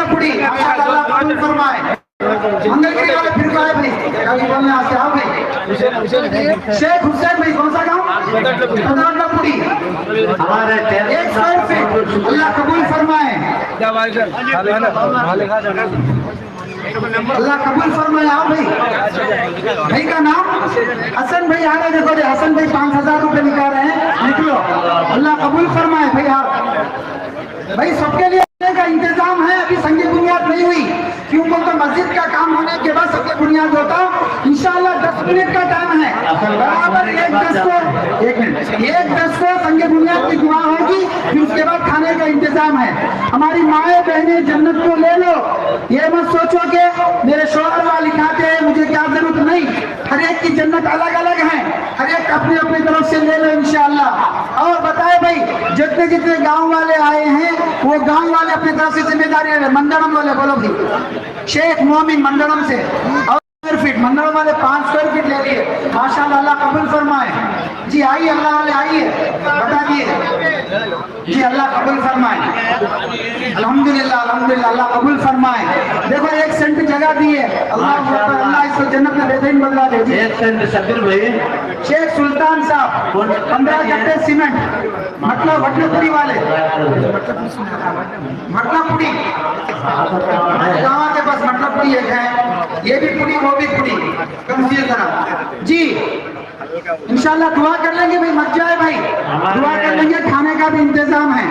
पुड़ी। अल्लाह कबूल फरमाए। मंगलगिरी वाले फिर आए भाई, कभी बोलने आते आओ भाई। शेख हुसैन भाई कौन सा गाँव? पुड़ी। हमारे 1 स्क्वायर फीट, अल्लाह कबूल फरमाए, अल्लाह कबूल फरमाए। आओ भाई का नाम हसन भाई आ रहे, देखो हसन भाई 5000 रुपए निकाल रहे हैं, लिख लो। अल्लाह कबूल फरमाए भाई। आप भाई सबके लिए का इंतजाम है, अभी संगे बुनियाद नहीं हुई, क्यों बोलते मस्जिद का काम होने के बाद संगे बुनियाद होता। इंशाल्लाह 10 मिनट का टाइम है, बराबर 1:10 को संगे बुनियाद की दुआ होगी, फिर उसके बाद खाने का इंतजाम है। हमारी माए बहने जन्नत को ले लो, ये मत सोचो कि मेरे शोहर वाले लिखाते हैं मुझे क्या जरूरत नहीं। हर एक की जन्नत अलग अलग है, हर एक अपनी अपनी तरफ से ले लो इंशाल्लाह। और बताए भाई जितने गाँव वाले आए हैं वो गाँव वाले अपनी तरफ से जिम्मेदारी है। मंडलम वाले बोलो भी, शेख मोमिन मंडलम से और स्क्वायर फीट, मंडलम वाले 5 स्क्वायर फीट ले लिए माशाल्लाह, अल्लाह कबूल फरमाए जी। आइए अल्लाह वाले आइए, बता दिए जी, अल्लाह कबूल फरमाए। अल्हम्दुलिल्लाह अल्हम्दुलिल्लाह, अल्लाह कबूल फरमाए। देखो 1 सेंट जगह दी है, अल्लाह इसको जन्नत में बेहतरीन बदला दे जी। 1 सेंट शबीर भाई। शेख सुल्तान साहब 15 कट्टे सीमेंट, मतलब वटलपुरी वाले, मटलापुरी गाँव के पास मटलापुरी एक है, ये भी पुरी वो भी पुरी, कम से कम जी। इंशाल्लाह दुआ कर लेंगे भाई, मत जाए भाई, दुआ कर लेंगे, खाने का भी इंतजाम है।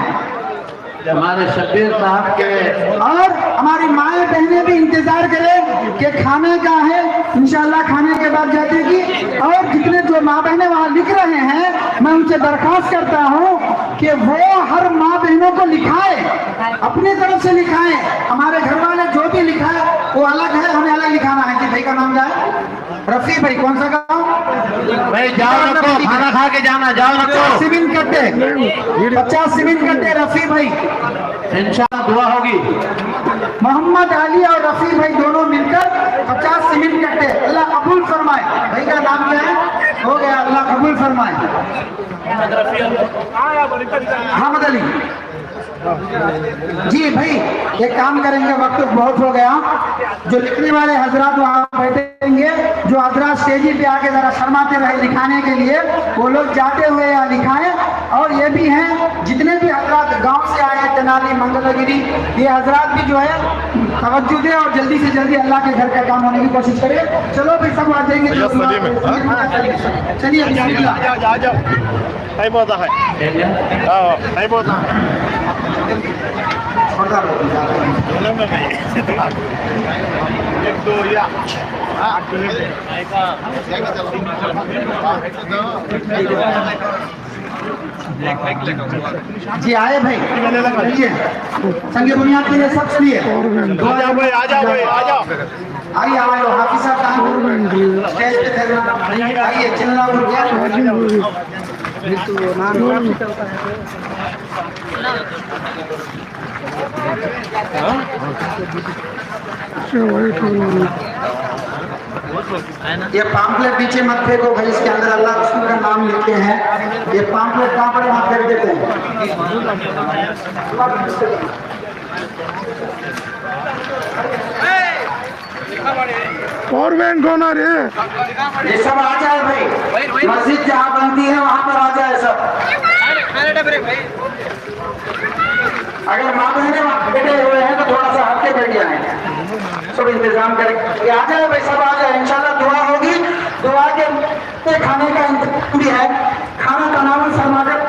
हमारे शब्बीर साहब के और हमारी माएँ बहनें भी इंतजार करें कि खाने का है, इंशाल्लाह खाने के बाद जाएगी। और जितने जो माँ बहनें वहाँ लिख रहे हैं, मैं उनसे दरखास्त करता हूँ कि वो हर माँ बहनों को लिखाए, अपनी तरफ से लिखाए। हमारे घर वाले जो भी लिखा है वो अलग है, हमें अलग लिखाना है। कि भाई का नाम क्या है? रफी भाई। कौन सा गाँव? भाई जाओ रखो, खाना खा के जाना, जाओ रखो। सीमेंट कट्टे 50 सीमेंट कट्टे रफी भाई, इंशाल्लाह दुआ होगी। मोहम्मद अली और रफी भाई दोनों मिलकर 50 सीमेंट कट्टे, अल्लाह कबूल फरमाए। भाई का नाम क्या है? हो गया, अल्लाह कबूल फरमाए। अहमद अली जी भाई एक काम करेंगे, वक्त बहुत हो गया। जो लिखने वाले हजरात वहाँ बैठेंगे, जो हजरात स्टेजी पे आके जरा शर्माते रहे लिखाने के लिए, वो लोग जाते हुए यहाँ लिखाएं। और ये भी हैं जितने भी हजरात गांव से आए हैं, तेनाली मंगलगिरी, ये हजरात भी जो है तवज्जो दें और जल्दी से जल्दी अल्लाह के घर का काम होने की कोशिश करें। चलो भाई सब आ जाएंगे। चलिए टाइम होता है, टाइम होता है। एक दो या जी आए भाई, चलिए संगे बुनियाद के लिए सब चलिए। आ जाओ भाई, आ जाओ भाई, आ जाओ। आइए आइए, हाफिज साहब कहाँ स्टेज पे थे? आइए चिल्ला उठ गया। ये पाम्पलेट नीचे मत फेंको भाई, इसके अंदर अल्लाह रसूल का नाम लिखे हैं। ये पाम्पलेट कहाँ पर वहाँ फेंक देते हैं। पावर बैंक कौन आ रहे? ये सब आ जाए भाई, मस्जिद जहाँ बनती है वहाँ पर आ जाए सब। अगर माँ बहने बैठे हुए हैं तो थोड़ा सा हटके बैठ जाए, सब इंतजाम करें। ये आ जाए भाई, सब आ जाए। इंशाल्लाह दुआ होगी, दुआ के खाने का इंतजाम भी है। खाना का नाम सरमाकर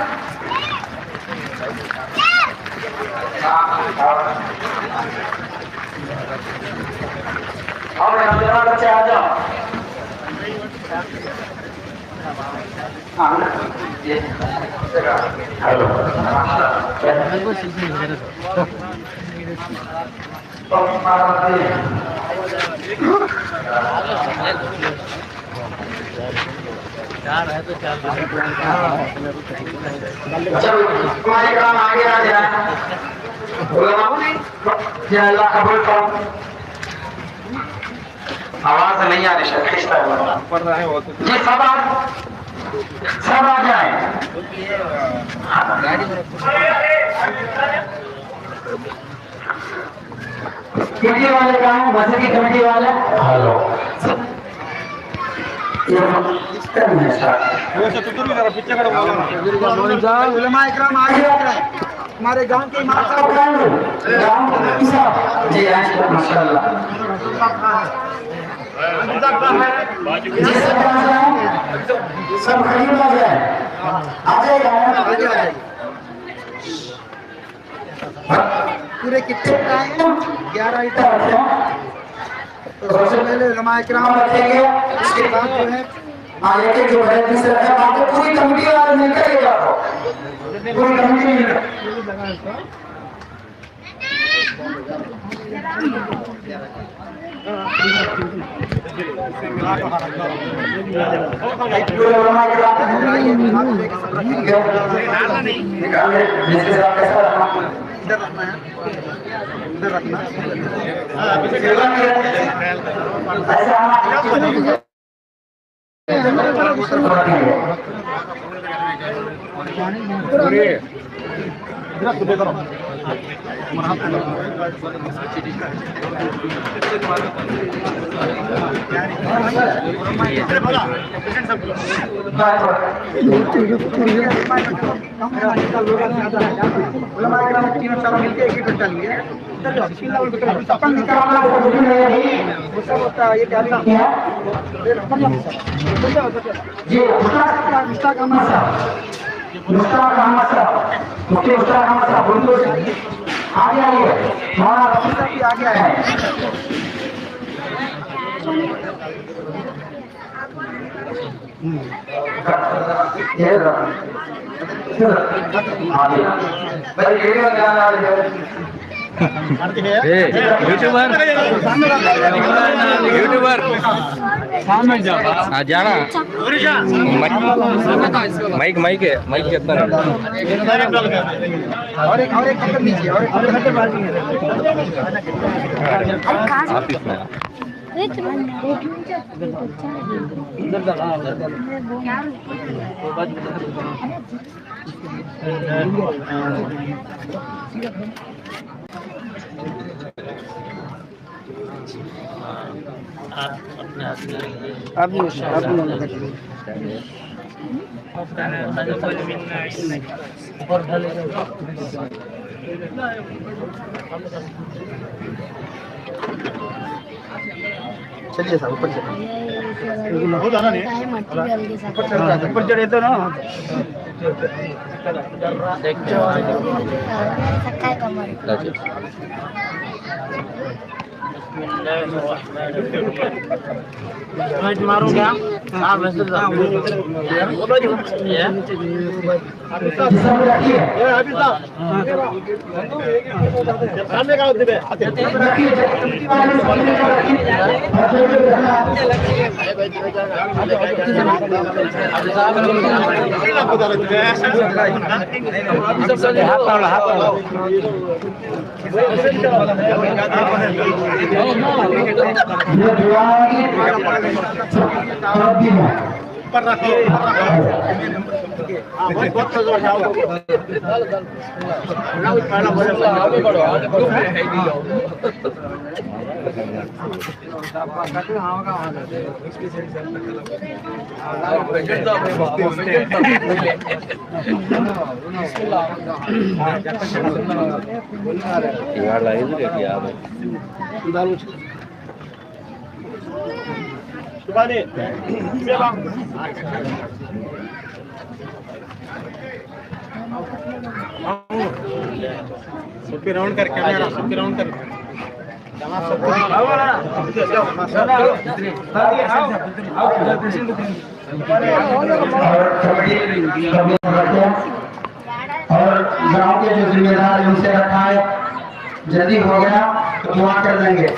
और बच्चे आ जाओ। हेलो हमारे काम आगे आ जाए। अल्लाह कबूल करो। आवाज नहीं आ रही है, खिंचता है जी। सब आ जाए। कमेटी वाले कहाँ हैं? मस्जिद की कमेटी वाले। हेलो उलमा इकराम आगे हमारे गांव के इमाम साहब जी आए माशाल्लाह। सब खरीद आ जाए, आ जाएगा। पूरे कितने टाइम 11 आइटम सबसे पहले उलमा इकराम रखेंगे, उसके बाद जो है आगे जो है दूसरा है वहाँ पूरी कमेटी वाले नहीं करेगा, पूरी कमेटी नहीं करेगा। आगे आइए, आगे आए। यूट्यूबर जाना माइक माइक है माइक कितना और एक लीजिए और एक ऑफिस में चलिए साहब ऊपर ऊपर चढ़े तो ना मारूंगा हाँ वैसे पर रखो सुबानी सबके राउंड कर कैमरा सबके राउंड कर और गांव के जो जिम्मेदार उनसे रखा है, जल्दी हो गया तो दुआ कर देंगे।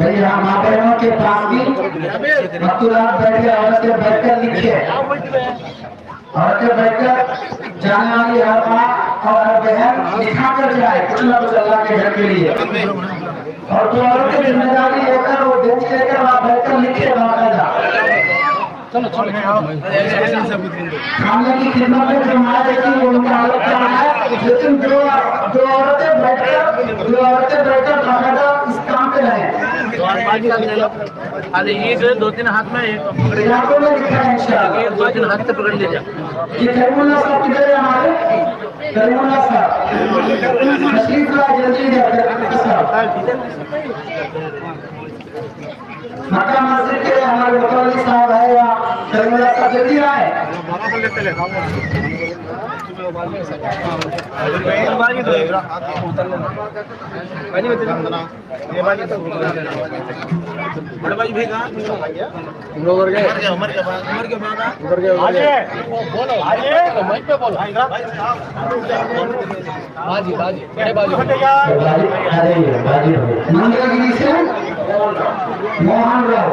भैया माँ बहनों के पास भी बैठे औरतें बैठकर लिखिए, औरतें बैठकर जाने वाली हर माँ और हर बहन लिखा कर जाए कुछ ना कुछ अल्लाह के घर के लिए, और जो औरतें जिम्मेदारी लेकर वो बेंच लेकर वहाँ बैठकर लिखे बाकायदा खाने की खिदमत में जो माँ रहती है उनका हालत क्या है, लेकिन जो औरतें बैठकर बाकायदा इस काम पे रहे। अरे एक दो तीन हाथ में एक इलाकों में लिखा है इंशाअल्लाह, दो तीन हाथ से पकड़ लीजिए। ये करीमुल्लाह साहब किधर है हमारे? करीमुल्लाह साहब तशरीफ लाए जल्दी मक्का मस्जिद के हमारे मुतवल्ली साहब है या करीमुल्लाह साहब जल्दी आए। बड़े भाई भी कहाँ उमर गए बाजी बाजी बड़े बाजी मंगलगिरी से मोहन राव,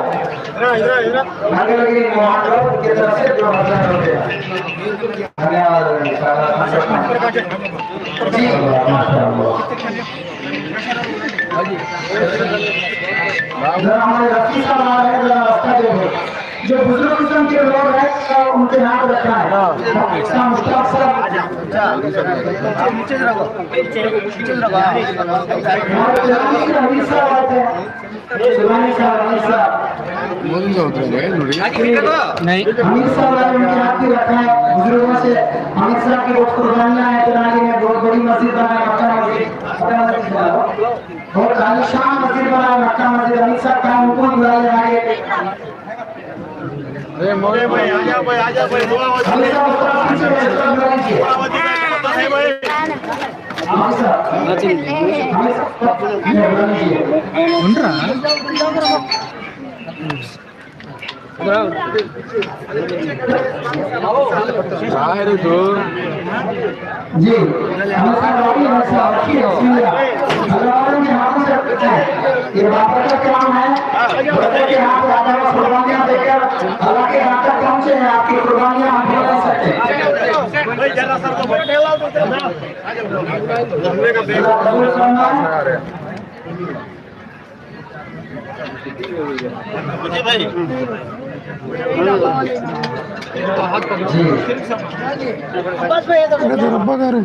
मंगलगिरी मोहन राव की तरफ से 2000 रुपये धन्यवाद। हमारे रफी साहब आ रहे हैं, रास्ता देखो, जो बुजुर्ग किस्म के लोग हैं उनके हाथ रखा है इसका मुश्ताक साहब नीचे रखो हमीद साहब आते हैं, सुबानी साहब हमीद साहब नहीं हमीद साहब आए उनके हाथ भी रखा है बुजुर्गों से। हमीद साहब की बहुत कुर्बानियां हैं, कराची में बहुत बड़ी मस्जिद बना है, मक्का मस्जिद बहुत आलिशान मस्जिद बना है मक्का मस्जिद। हमीद साहब का उनको बुलाया आगे भाई आ जाओ भाई हमीद जी ये बाबा का काम है, के हाथ कुर्बानियां देकर अल्लाह के हाथ तक पहुंचे हैं, आपकी कुर्बानियां हम नहीं सकते। मुझे भाई अरे तो रब्बा कर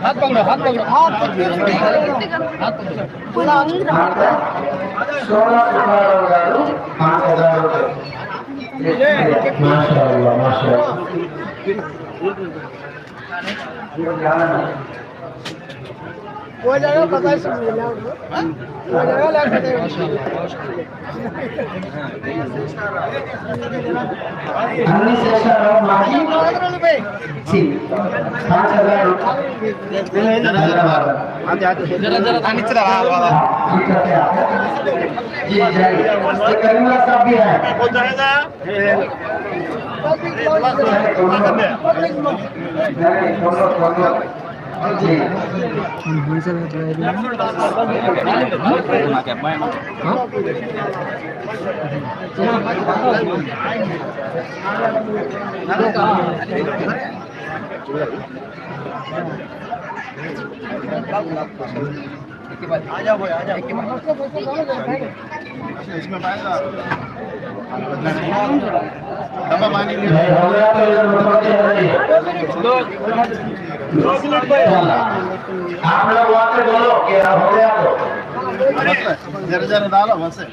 हाथ पकड़ो हाथ पकड़ो हाथ माशाअल्लाह माशाअल्लाह हो जाएगा पता है हो जाएगा लाख जरा जरा नीचे आ जाओ आ जाओ इसमें पाएगा दबा पानी आप लोग वहाँ से बोलो कि हो गया तो जरा जरा डालो वहाँ से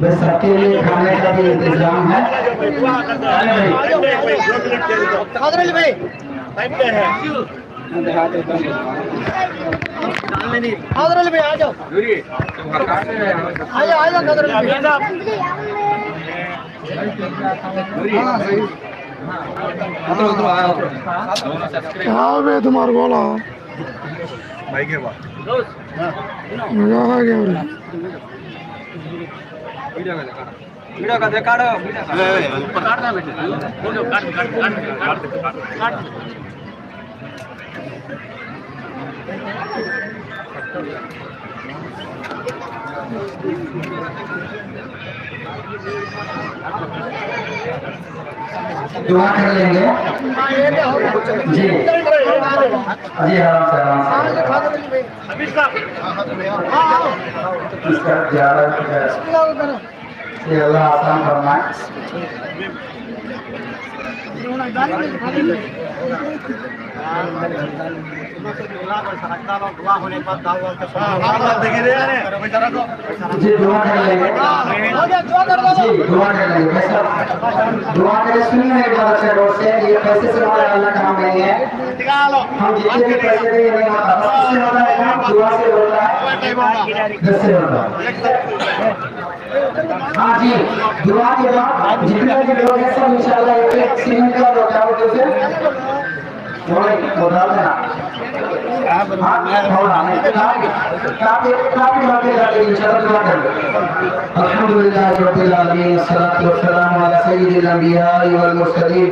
बस अकेले खाने का भी इंतजाम है। भाई टाइम क्या है हादरल भाई आ जाओ आ जाओ हादरल क्या बे तुम्हारे बोला भाई के बाद मजा आ गया वीडियो का देखा दुआ कर लेंगे जी जी आराम से इसका ज़्यादा ये अल्लाह आसान फरमाए। दुआ होने के बाद जी दुआ कर लेंगे जी दुआ कर लेंगे कैसा दुआ करे सुनिए एक बार अच्छे रोड से ये पैसे से हमारा अल्लाह काम नहीं है हम जितने भी पैसे दे नहीं होता से होता है काम दुआ से होता है जैसे होता है। हाँ जी दुआ के बाद जितने भी लोग हैं सब इंशाल्लाह एक सीमेंट का रोटाव जैसे थोड़े बता देना काफी बातें जाती इंशाल्लाह दुआ कर अल्हम्दुलिल्लाह रब्बिल आलमीन अस्सलातु वस्सलामु अला सय्यिदिल अंबिया वल मुरसलीन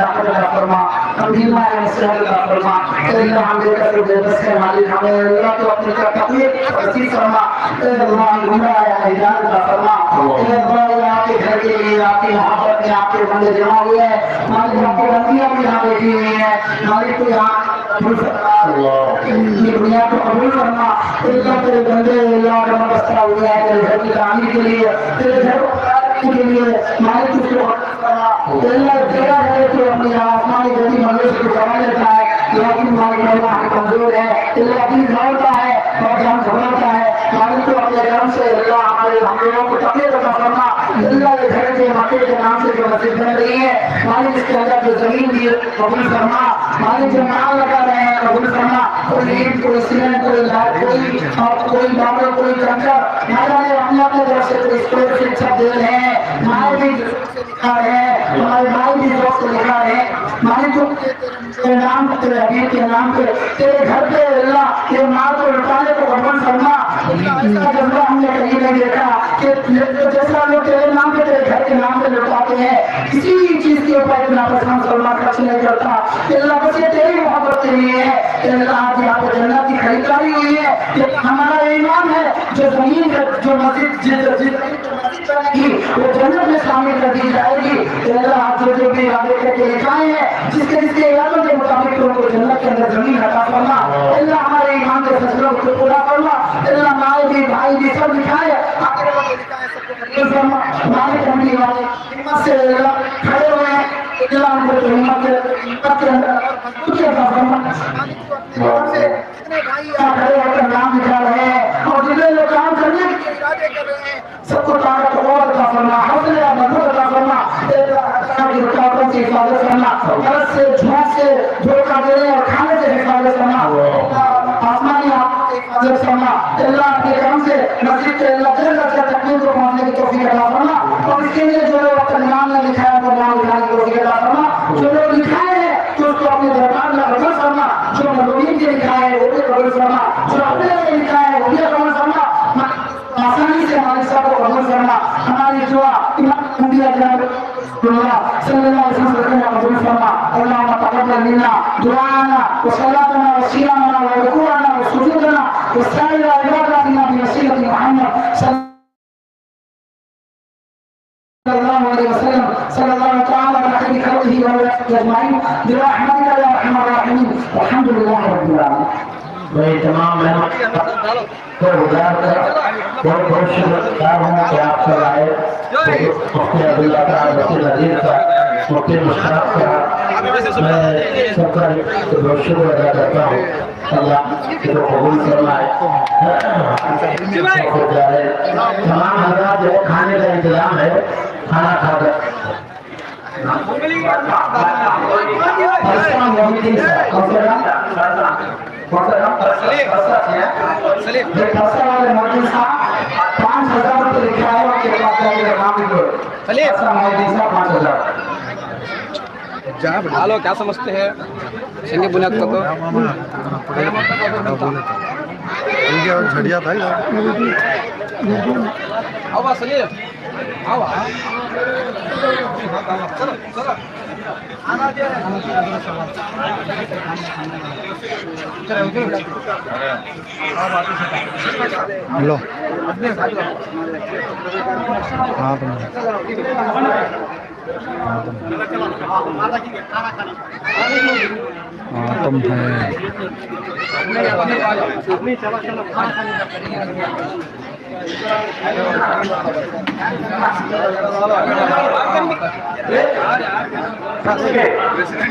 ताकत का फरमा हम धीमा है सहल का फरमा अल्लाह हम देखकर बेबस है मालिक हमें अल्लाह तो अपनी तरफ तकलीफ नसीब फरमा अल्लाह गुमराह है हिदायत का फरमा अल्लाह आपके घर के लिए आपकी मोहब्बत में आपके बंदे जमा हुए हैं मालिक आपकी बंदियां भी यहाँ बैठी हुई हैं मालिक को यहाँ ये दुनिया को कबूल करना अल्लाह तेरे बंदे अल्लाह का मस्ता हुए हैं तेरे घर की तामीर के लिए तेरे घर के लिए मालिक उसको अल्लाह जगह है तो अपनी आसमानी गति मंजिल मालिक अल्लाह हम कमजोर है, अल्लाह दिल दौड़ता है और हम घबराता है, मालिक तो अपने कर्म से अल्लाह हमारे हम लोगों को तकलीफ अता फरमा। अल्लाह ये घर के मक्के के नाम से जो मस्जिद बन रही है, मालिक इसके अंदर जो जमीन दी कबूल फरमा, मालिक जो माल लगा रहे हैं कबूल फरमा, कोई ईंट कोई सीमेंट कोई लाइट कोई मामला कोई कंकर मालिक अपने अपने तरफ से कोई स्टोर से छत दे रहे हैं, माल भी लिखा है, हमारे माल भी जोर से लिखा है, मालिक जो तेरे नाम पे तेरे हबीब के नाम पे तेरे घर पे अल्लाह ये माल को लुटाने को कबूल फरमा। इसका जज्बा हमने कहीं नहीं देखा कि जैसा लोग तेरे नाम पे तेरे घर के नाम पे लुटाते हैं, किसी चीज के ऊपर इतना पैसा सलमा खर्च नहीं करता। अल्लाह बस ये तेरी मोहब्बत के लिए है, अल्लाह आज यहाँ पे जन्नत की खरीदारी हुई है, ये हमारा ईमान है जो जमीन जो मस्जिद बनेगी वो जन्नत में शामिल कर दी जाएगी। अल्लाह जो भी वादे करके लिखाए हैं जिसके इरादों के मुताबिक उनको जन्नत के अंदर जमीन अता फरमा। अल्लाह हमारे ईमान के फैसलों को पूरा फरमा। अल्लाह माए भी भाई भी सब लिखाए मालिक हमने वाले हिम्मत से खड़े हुए हैं, अल्लाह उनको हिम्मत के अंदर कितने भाई खड़े होकर नाम लिखा रहे हैं और जितने लोग काम करने के इरादे कर रहे हैं सबको ताकत और अता फरमा, हौसला मजबूत अता फरमा, की रुकावटों से हिफाजत करना, गलत से झूठ से धोखा देने और खाने से हिफाजत करना, आसमानी आंखों से हिफाजत करना, अल्लाह के करम से मस्जिद के अल्लाह तकमील को पहुंचने की तौफीक अता फरमा। और इसके लिए जो लोग अपना नाम ने लिखाया तो नाम लिखाने की तौफीक अता फरमा, जो लोग लिखाए हैं तो उसको अपने दरबार में कबूल फरमा, जो मदीन के लिखाए हैं वो भी कबूल फरमा, जो अपने लिए लिखाए हैं वो भी कबूल फरमा, आसानी से हमारे साथ को कबूल फरमा। हमारी दुआ इमाम नबिया जनाब सल्लल्लाहु अलैहि वसल्लम कबूल फरमा। अल्लाहुम्मा तक़ब्बल मिन्ना दुआना व सलातना व सियामना व रुकुअना व सुजूदना व साइर इबादाtina bi wasilati Muhammad sallallahu alaihi wasallam sallallahu ta'ala ala khayri khalqihi wa ala alihi ajma'in bi rahmatika ya arhamar rahimin walhamdulillahi rabbil alamin। भाई तमाम मेहमान को गुजार कर बहुत बहुत शुक्रिया हूँ कि आप सब आए। मुफ्ती अब्दुल्ला का मुफ्ती नजीर का मुफ्ती मुशर्रफ का मैं सबका बहुत शुक्र अदा करता हूँ। अल्लाह को कबूल फरमाए। तमाम हज़रात जो खाने का इंतजाम है खाना खाकर हेलो क्या समझते हैं संगे बुनियाद को तो झड़िया था आओ सलीम आओ चलो चलो हेलो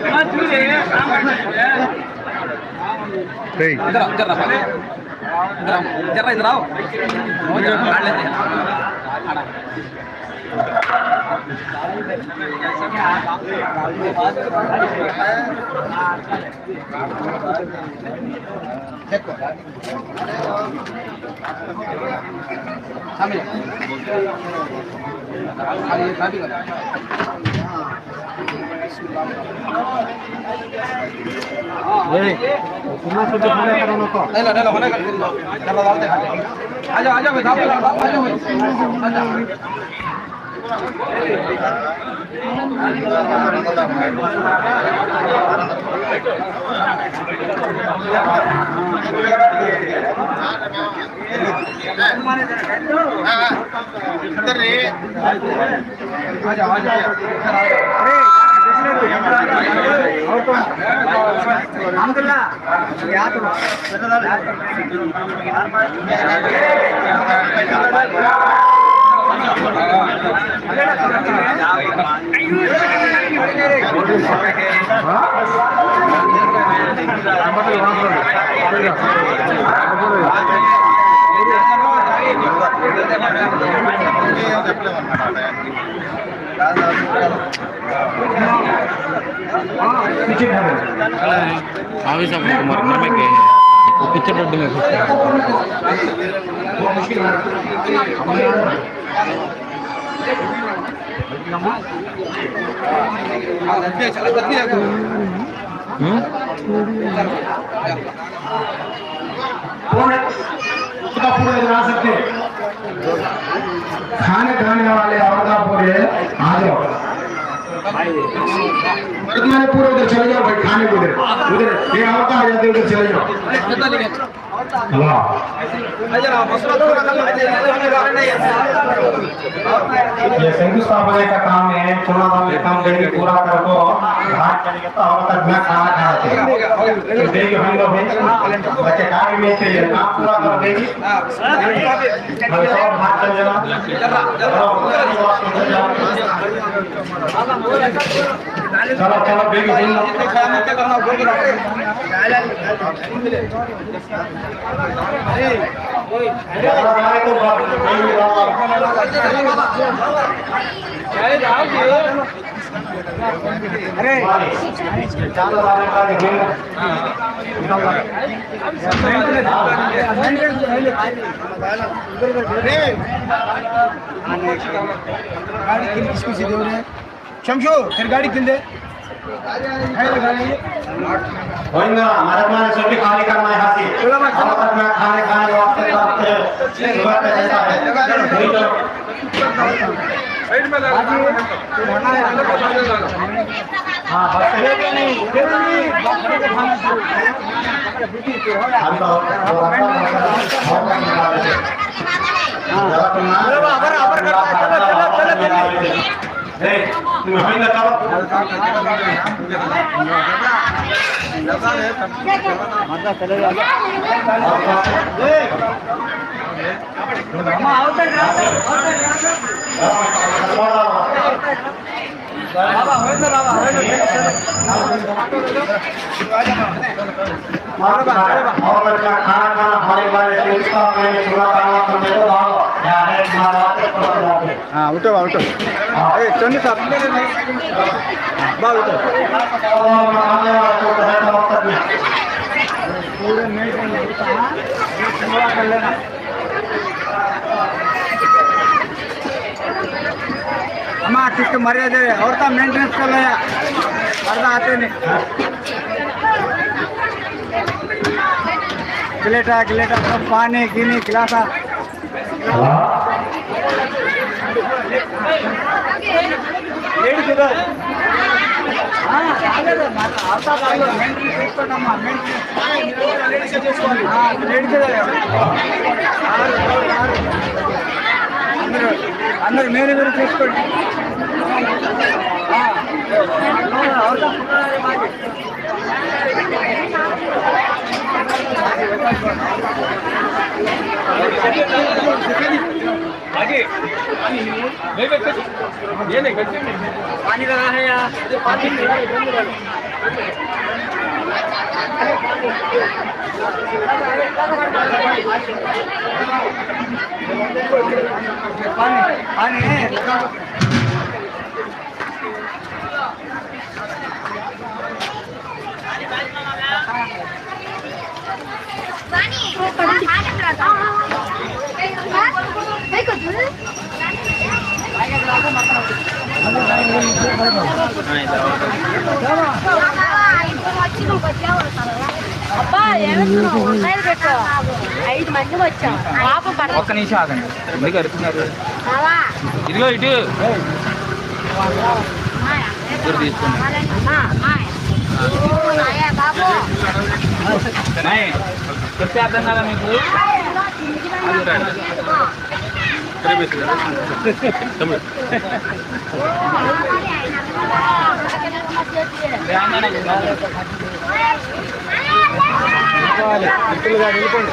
हाँ तुम है इधर आओ ऑफिस ऑफ मर में गए पिक्चर रोड में पूरे बना सकते खाने खाने वाले और का पूरे आ जाओ तुम्हारे पूरे उधर चले जाओ भाई खाने को उधर उधर ये और का आ जाते उधर चले जाओ ये शंकुस्थापना का काम है थोड़ा काम करके पूरा कर दो घाट चलेगा तो और तक मैं खाना खाते तो देखिए हम लोग बच्चे काम में से काम पूरा कर देंगे मैं सब घाट चल जाना चलो चलो बेबी अरे शमशो फिर गाड़ी किल दे होइंगा हमारे सभी खाली करना है हाथी और मैं खाने खाने वास्ते सुबह पे चलता है हाँ बस हाँ उठो उठो चंदी साहब बाल उठो कर लेना हमारा ठीक मर्यादा है और मेंटेनेंस कर लिया अर्धा आते नहीं गिलेटा सब पानी गिनी गिलासा అందరూ మీరు చూసుకోండి पानी लगा है यार पानी पानी है అబ్బా ఏమో సైడ్ పెట్టు 5 మంది వచ్చాం పాపం పడ ఒక్క నిమిషం ఆగండి ఎందుకు అరుస్తున్నారు బావా ఇదిగో ఇటు బాబు చెప్తే అర్థం కదా మీకు నిలిపోండి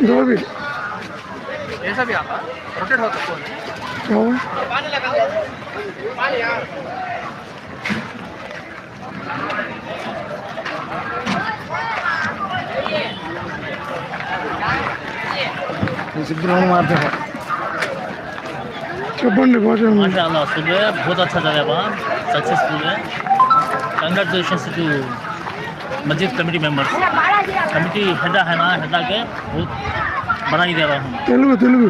दो भी ऐसा भी आता रोटेट होता है क्या हुआ? मारते हैं చెప్పండి భాష माशाल्लाह सुबह बहुत अच्छा जगह वहाँ सक्सेसफुल है कंग्रेचुलेशंस टू मस्जिद कमेटी मेंबर्स कमेटी हेड है ना हेड के बहुत बड़ा ही दे रहा हूँ తెలుగు తెలుగు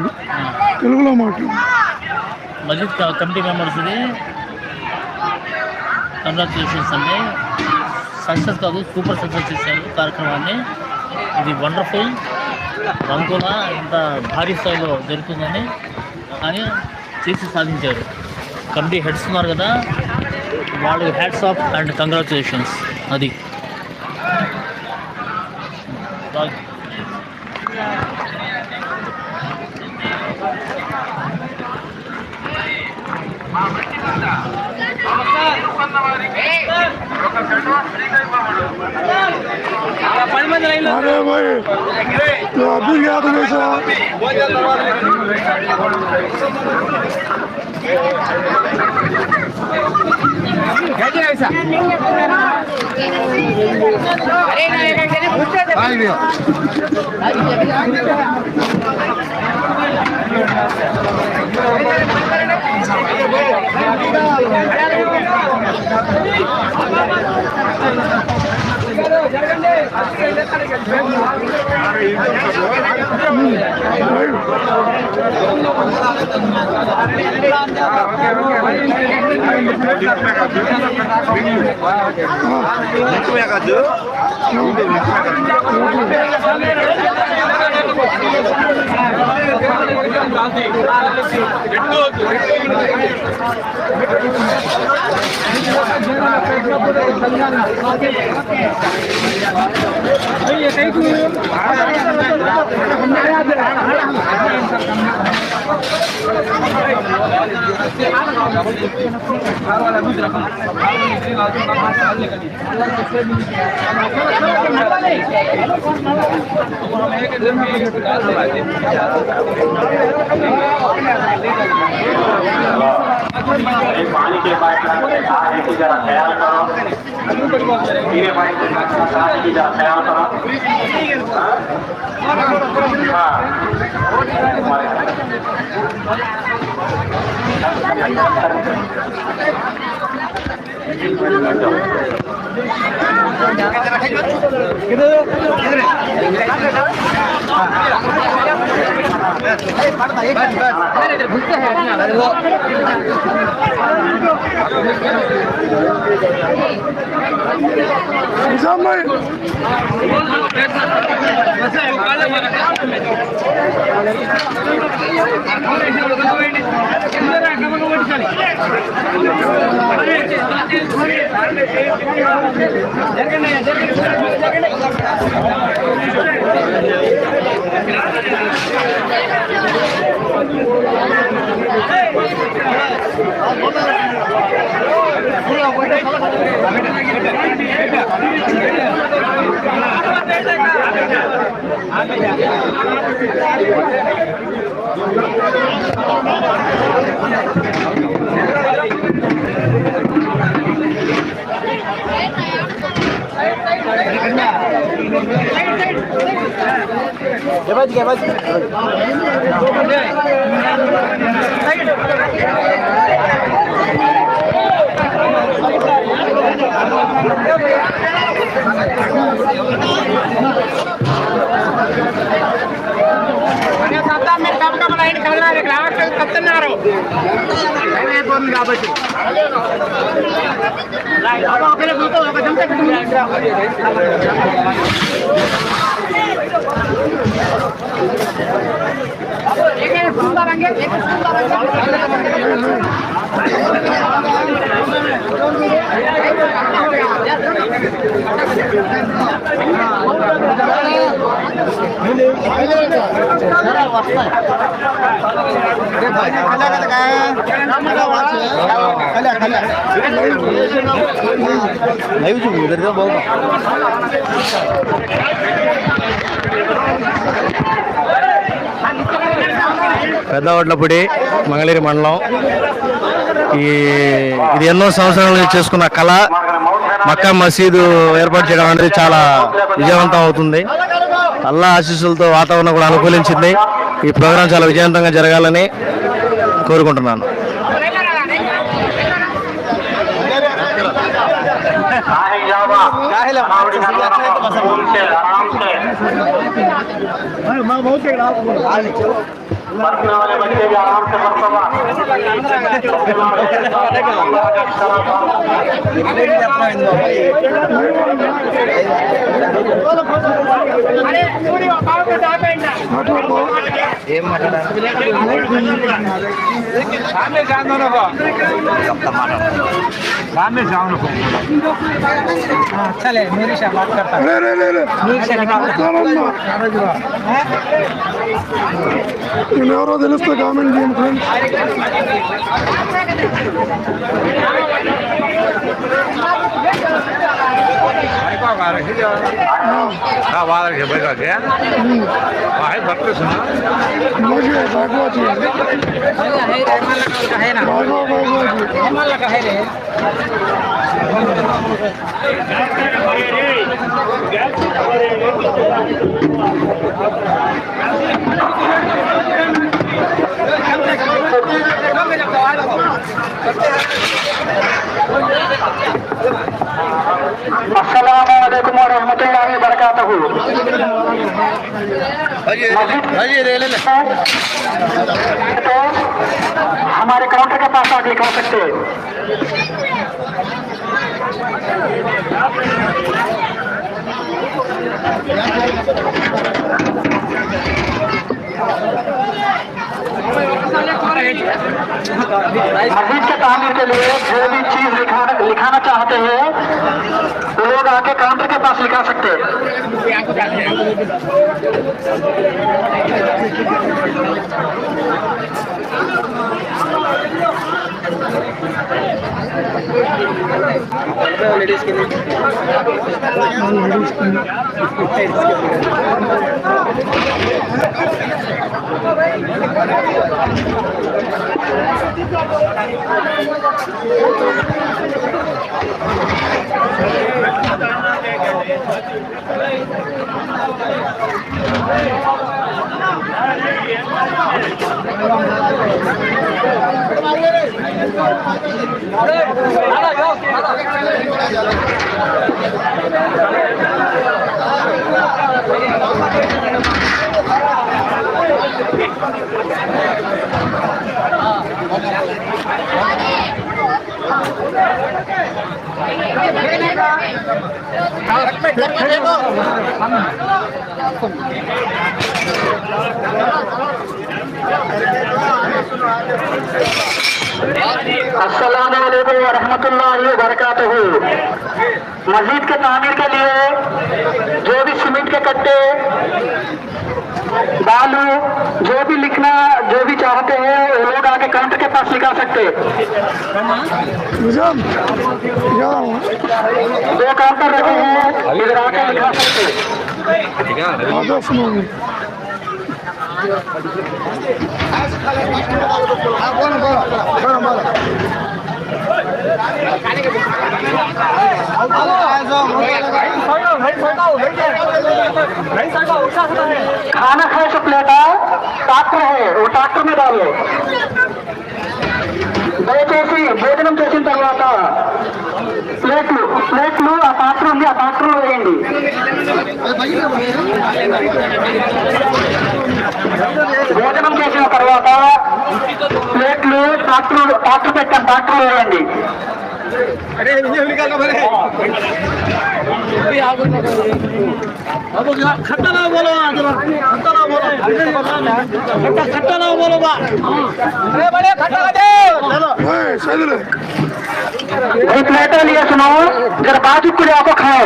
తెలుగులో మాట్లాడు मस्जिद का कमेटी मेंबर्स కంగ్రాచులేషన్స్ అండి సక్సెస్ కాదు సూపర్ సక్సెస్ చేశారు కార్యక్రమాన్ని ఇది వండర్ఫుల్ అనుకున్న ఇంత భారీ స్థాయిలో జరుగుతుందని అని చేసి సాధించారు కమిటీ హెడ్స్ ఉన్నారు కదా వాళ్ళకి హ్యాట్స్ ఆఫ్ అండ్ కంగ్రాచులేషన్స్ అది अरे भाई तो अभी क्या तो वैसा पानी के पाइप की जरा ख्याल करो मेरे पाइप की जरा ख्याल करो పెద్దవడ్లపూడి మంగళగిరి మండలం. ఇది ఎన్నో సంవత్సరాల నుంచి చేసుకున్న కళ మక్కా మసీదు ఏర్పాటు చేయడం అనేది చాలా విజయవంతం అవుతుంది. అల్లా ఆశీస్సులతో వాతావరణం కూడా అనుకూలించింది. ఈ ప్రోగ్రాం చాలా విజయవంతంగా జరగాలని కోరుకుంటున్నాను. बरतने वाले बच्चे भी आराम से मरतबा चले मेरी से बात करता ఎవరో తెలిస్తే కామెంట్ చేయండి ఫ్రెండ్స్. अस्सलामुअलैकुम वरहमतुल्लाहि वबरकातुहू। तो हमारे काउंटर के पास आके लिखा सकते हैं। मस्जिद के तामीर के लिए जो भी चीज लिखाना चाहते हैं वो लोग आके काउंटर के पास लिखा सकते हैं। अस्सलामुअलैकुम वरहमतुल्लाहि वबरकातुहू। मस्जिद के तामीर के लिए जो भी सीमेंट के कट्टे, बालू, जो भी लिखना जो भी चाहते हैं वो लोग आके काउंटर के पास लिखा सकते हैं। दो काउंटर रखे हैं, इधर आके लिखा सकते हैं। खाना खाए से प्लेटा ट्रैक्टर है, वो ट्रैक्टर में डालो। దయచేసి భోజనం చేసిన తర్వాత ప్లేట్లు ఆ పాత్ర ఉంది, ఆ పాత్రలో వేయండి. భోజనం చేసిన తర్వాత ప్లేట్లు ట్రాక్టర్ పెట్టాం, ట్రాక్టర్లో వేయండి. प्लेटा लिया सुनो, जरा बाजू को जाको खाओ।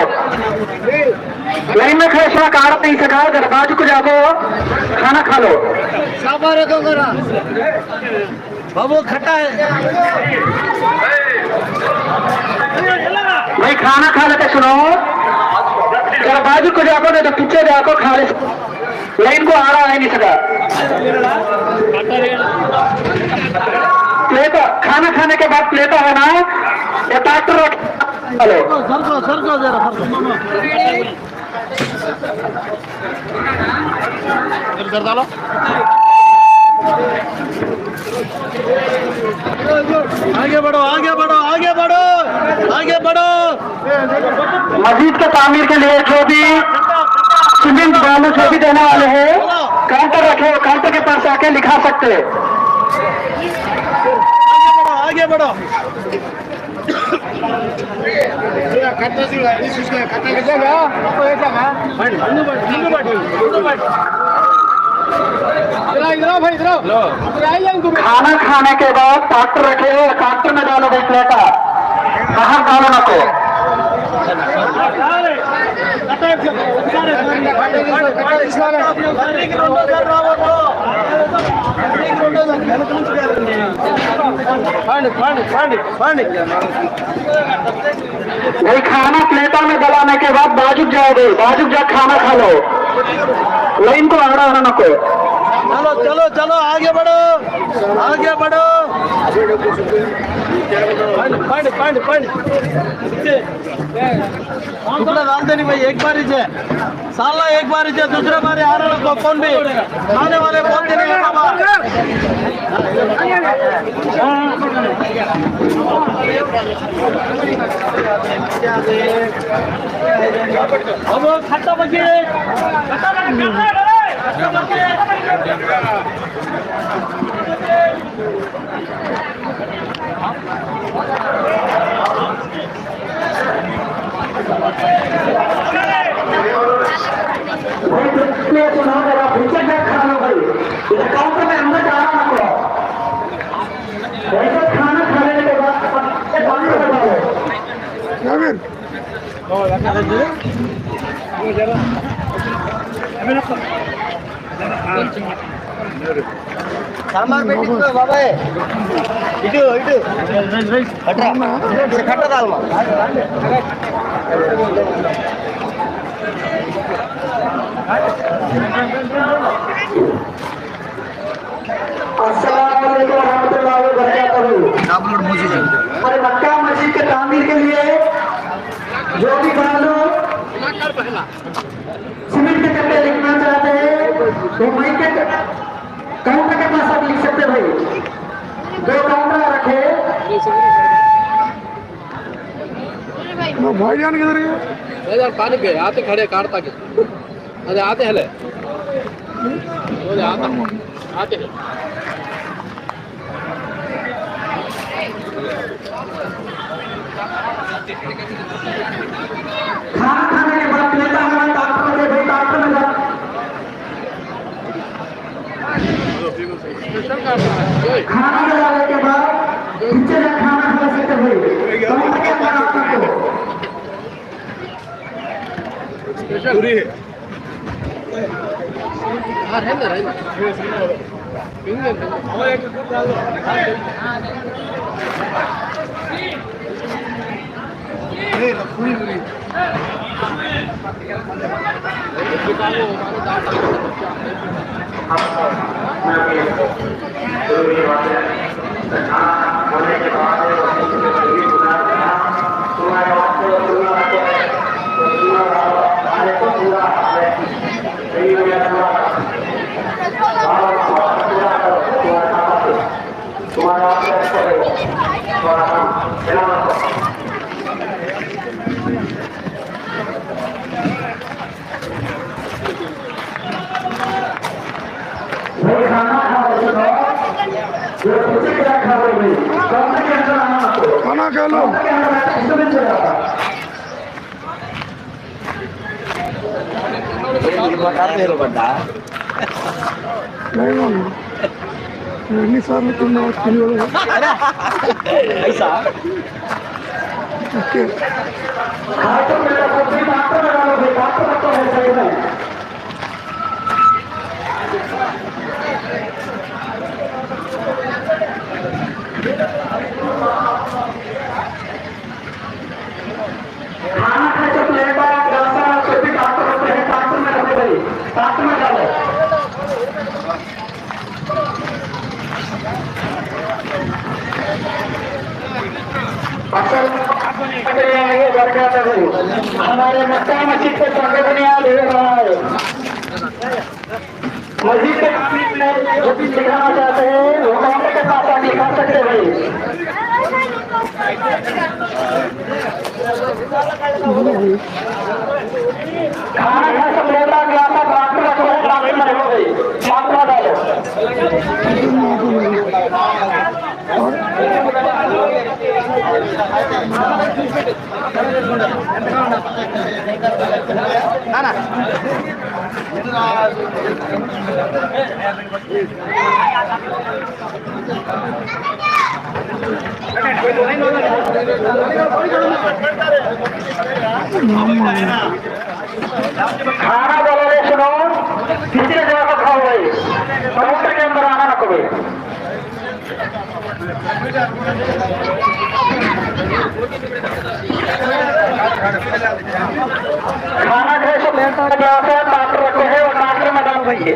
लाइन में खड़े थोड़ा कारत नहीं सका, जरा बाजू को जाको खाना खा लो। बाबू खट्टा है भाई खाना खा लेते सुनो जरा बाजू को जाको नहीं तो पीछे जाको खा ले लाइन को आ रहा है नहीं सका प्लेट खाना खाने के बाद प्लेट है ना ये ट्रैक्टर हेलो सर को जरा कर डालो आगे बढ़ो आगे बढ़ो आगे बढ़ो आगे बढ़ो। मस्जिद के तामीर के लिए जो भी सीमेंट बालू जो भी देने वाले हैं काउंटर रखे काउंटर के पास आके लिखा सकते हैं। आगे बढ़ो खाना खाने के बाद ट्रैक्टर रखे ट्रैक्टर में डालो भाई प्लेटा बाहर डालो ना को भाई खाना प्लेटा में डलाने के बाद बाजुक जाओ भाई बाजुक जा खाना खा लो लाइन को आड़ा आना ना को चलो चलो चलो आगे बढ़ो आगे बढ़ो टुकड़ा डालते नहीं भाई एक बार ही से साला एक बार ही से दूसरे बार आ रहा है कौन भी खाने वाले बोलते नहीं है बाबा अब खट्टा बचे काउंटर में अंदर जा रहा है खाना खाने के सामान बेटी बाबा इटू इटू खट्टा दाल और मक्का मस्जिद के तामीर के लिए जो भी बालू सीमेंट के कट्टे लिखना चाहते हैं तो वहीं के काउंटर के पास आप लिख सकते भाई 2 काउंटर रखे भाईजान किधर गए पानी पे आते खड़े काटता के अरे आते हले आते हैं खाना खाने के बाद लेता है डॉक्टर के भाई डॉक्टर में खाना खाने के बाद नीचे का खाना खा सकते भाई काउंटर के अंदर आपको पूरी है हाँ है खाना खा लो ఎన్నిసార్లు తిన్నావు ऐसा ఓకే हमारे मक्का मस्जिद के संग बुनियाद हो रहा है। मस्जिद के जो भी दिखाना चाहते हैं वो काउंटर के पास आके दिखा सकते भाई। खाना खा सब लेता गिलास ट्राक्टर रखो है, ट्राक्टर में रखो भाई, मात्रा डालो। खाना बोलो रे सुनो, किसी जगह खाओ भाई, काउंटर के अंदर आना नको भाई। खाना खाए सब ग्लास है, ट्राक्टर रखे है और ट्राक्टर में डाल भैया।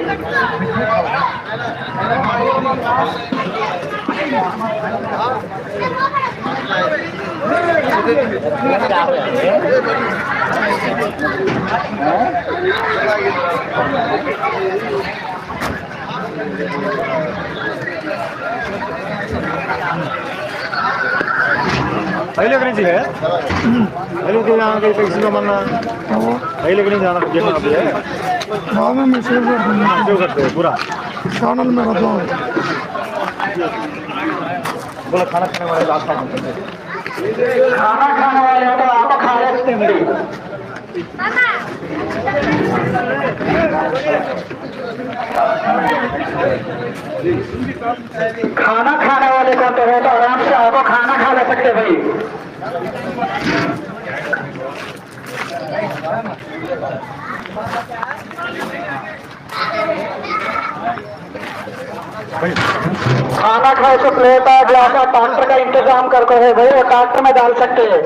पहले कहीं से है पहले तो यहाँ कहीं टैक्सी में मरना पहले कहीं जाना जेब में है बाद में मैं सेव करते हैं पूरा चैनल में रहता हूँ। बोला खाना खाने वाले खाना खाने वाले तो आप खा सकते हैं। खाना खाने वाले कौन तो है तो आराम से आपको खाना खा ले सकते भाई। खाना खाए तो प्लेट आ ग्लास ट्राक्टर का इंतजाम करके है भाई, वो ट्राक्टर में डाल सकते हैं।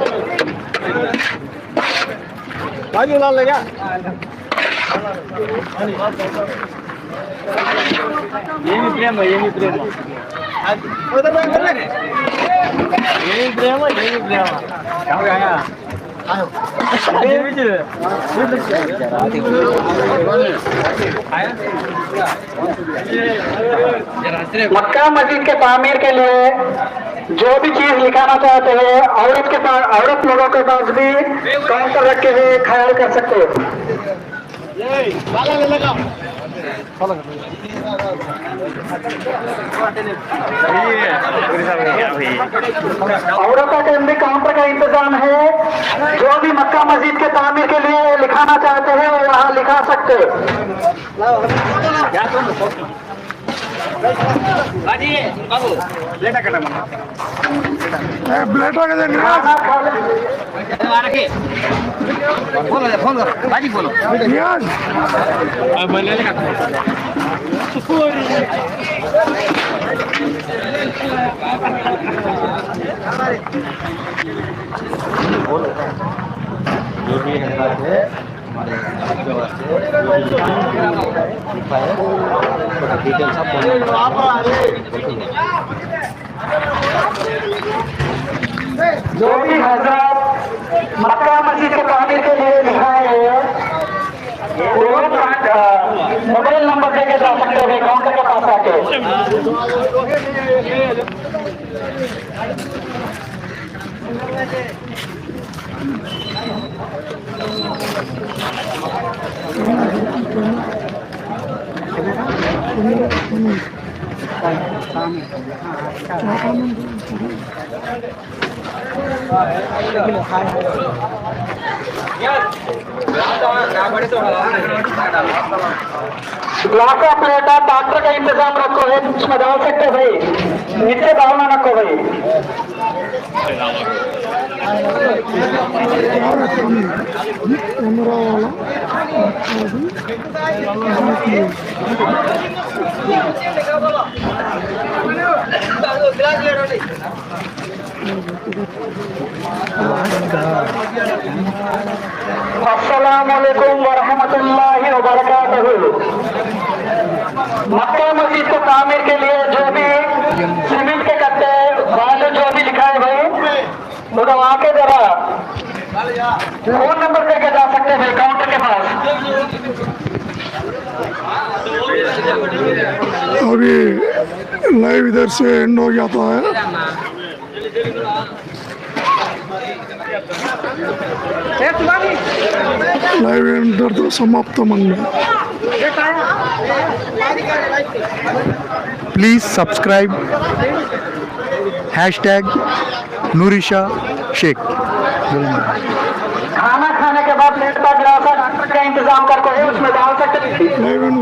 भाजी डाल लेगा ये भी प्रेम है, ये भी प्रेम है, ये भी प्रेम है, ये भी प्रेम है। क्या हो गया मक्का मस्जिद के तामीर के लिए जो भी चीज लिखाना चाहते हैं औरत के पास, औरत लोगों के पास भी काउंटर रखे हुए ख्याल कर सकते हैं। औरतों के भी काउंटर का इंतजाम है, जो भी मक्का मस्जिद के तामीर के लिए लिखाना चाहते हैं वो यहाँ लिखा सकते हैं। जो भी है हमारे डिटेल सब जो भी हजरत मक्का मस्जिद के तामीर के लिए लिखा है वो मोबाइल नंबर देके जा सकते हैं काउंटर के पास आके। ग्लास का प्लेट ट्रैक्टर का इंतजाम रखो है, उसमें डाल सकते भाई, नीचे डालना रखो भाई। अस्सलामुअलैकुम वरहमतुल्लाहि वबरकातुहू। मक्का मस्जिद को तामीर के लिए जो भी सीमेंट के कट्टे बालू जो भी लिखा है भाई फोन नंबर देके जा सकते हैं भाई काउंटर के पास। अभी लाइव इधर से एंड हो जाता है। लाइव एंड समाप्त मंगल। Please subscribe #Noorisha Shaikh. खाना खाने के बाद प्लेट का गिलास का इंतजाम करके उसमें डाल सकते हैं। Live and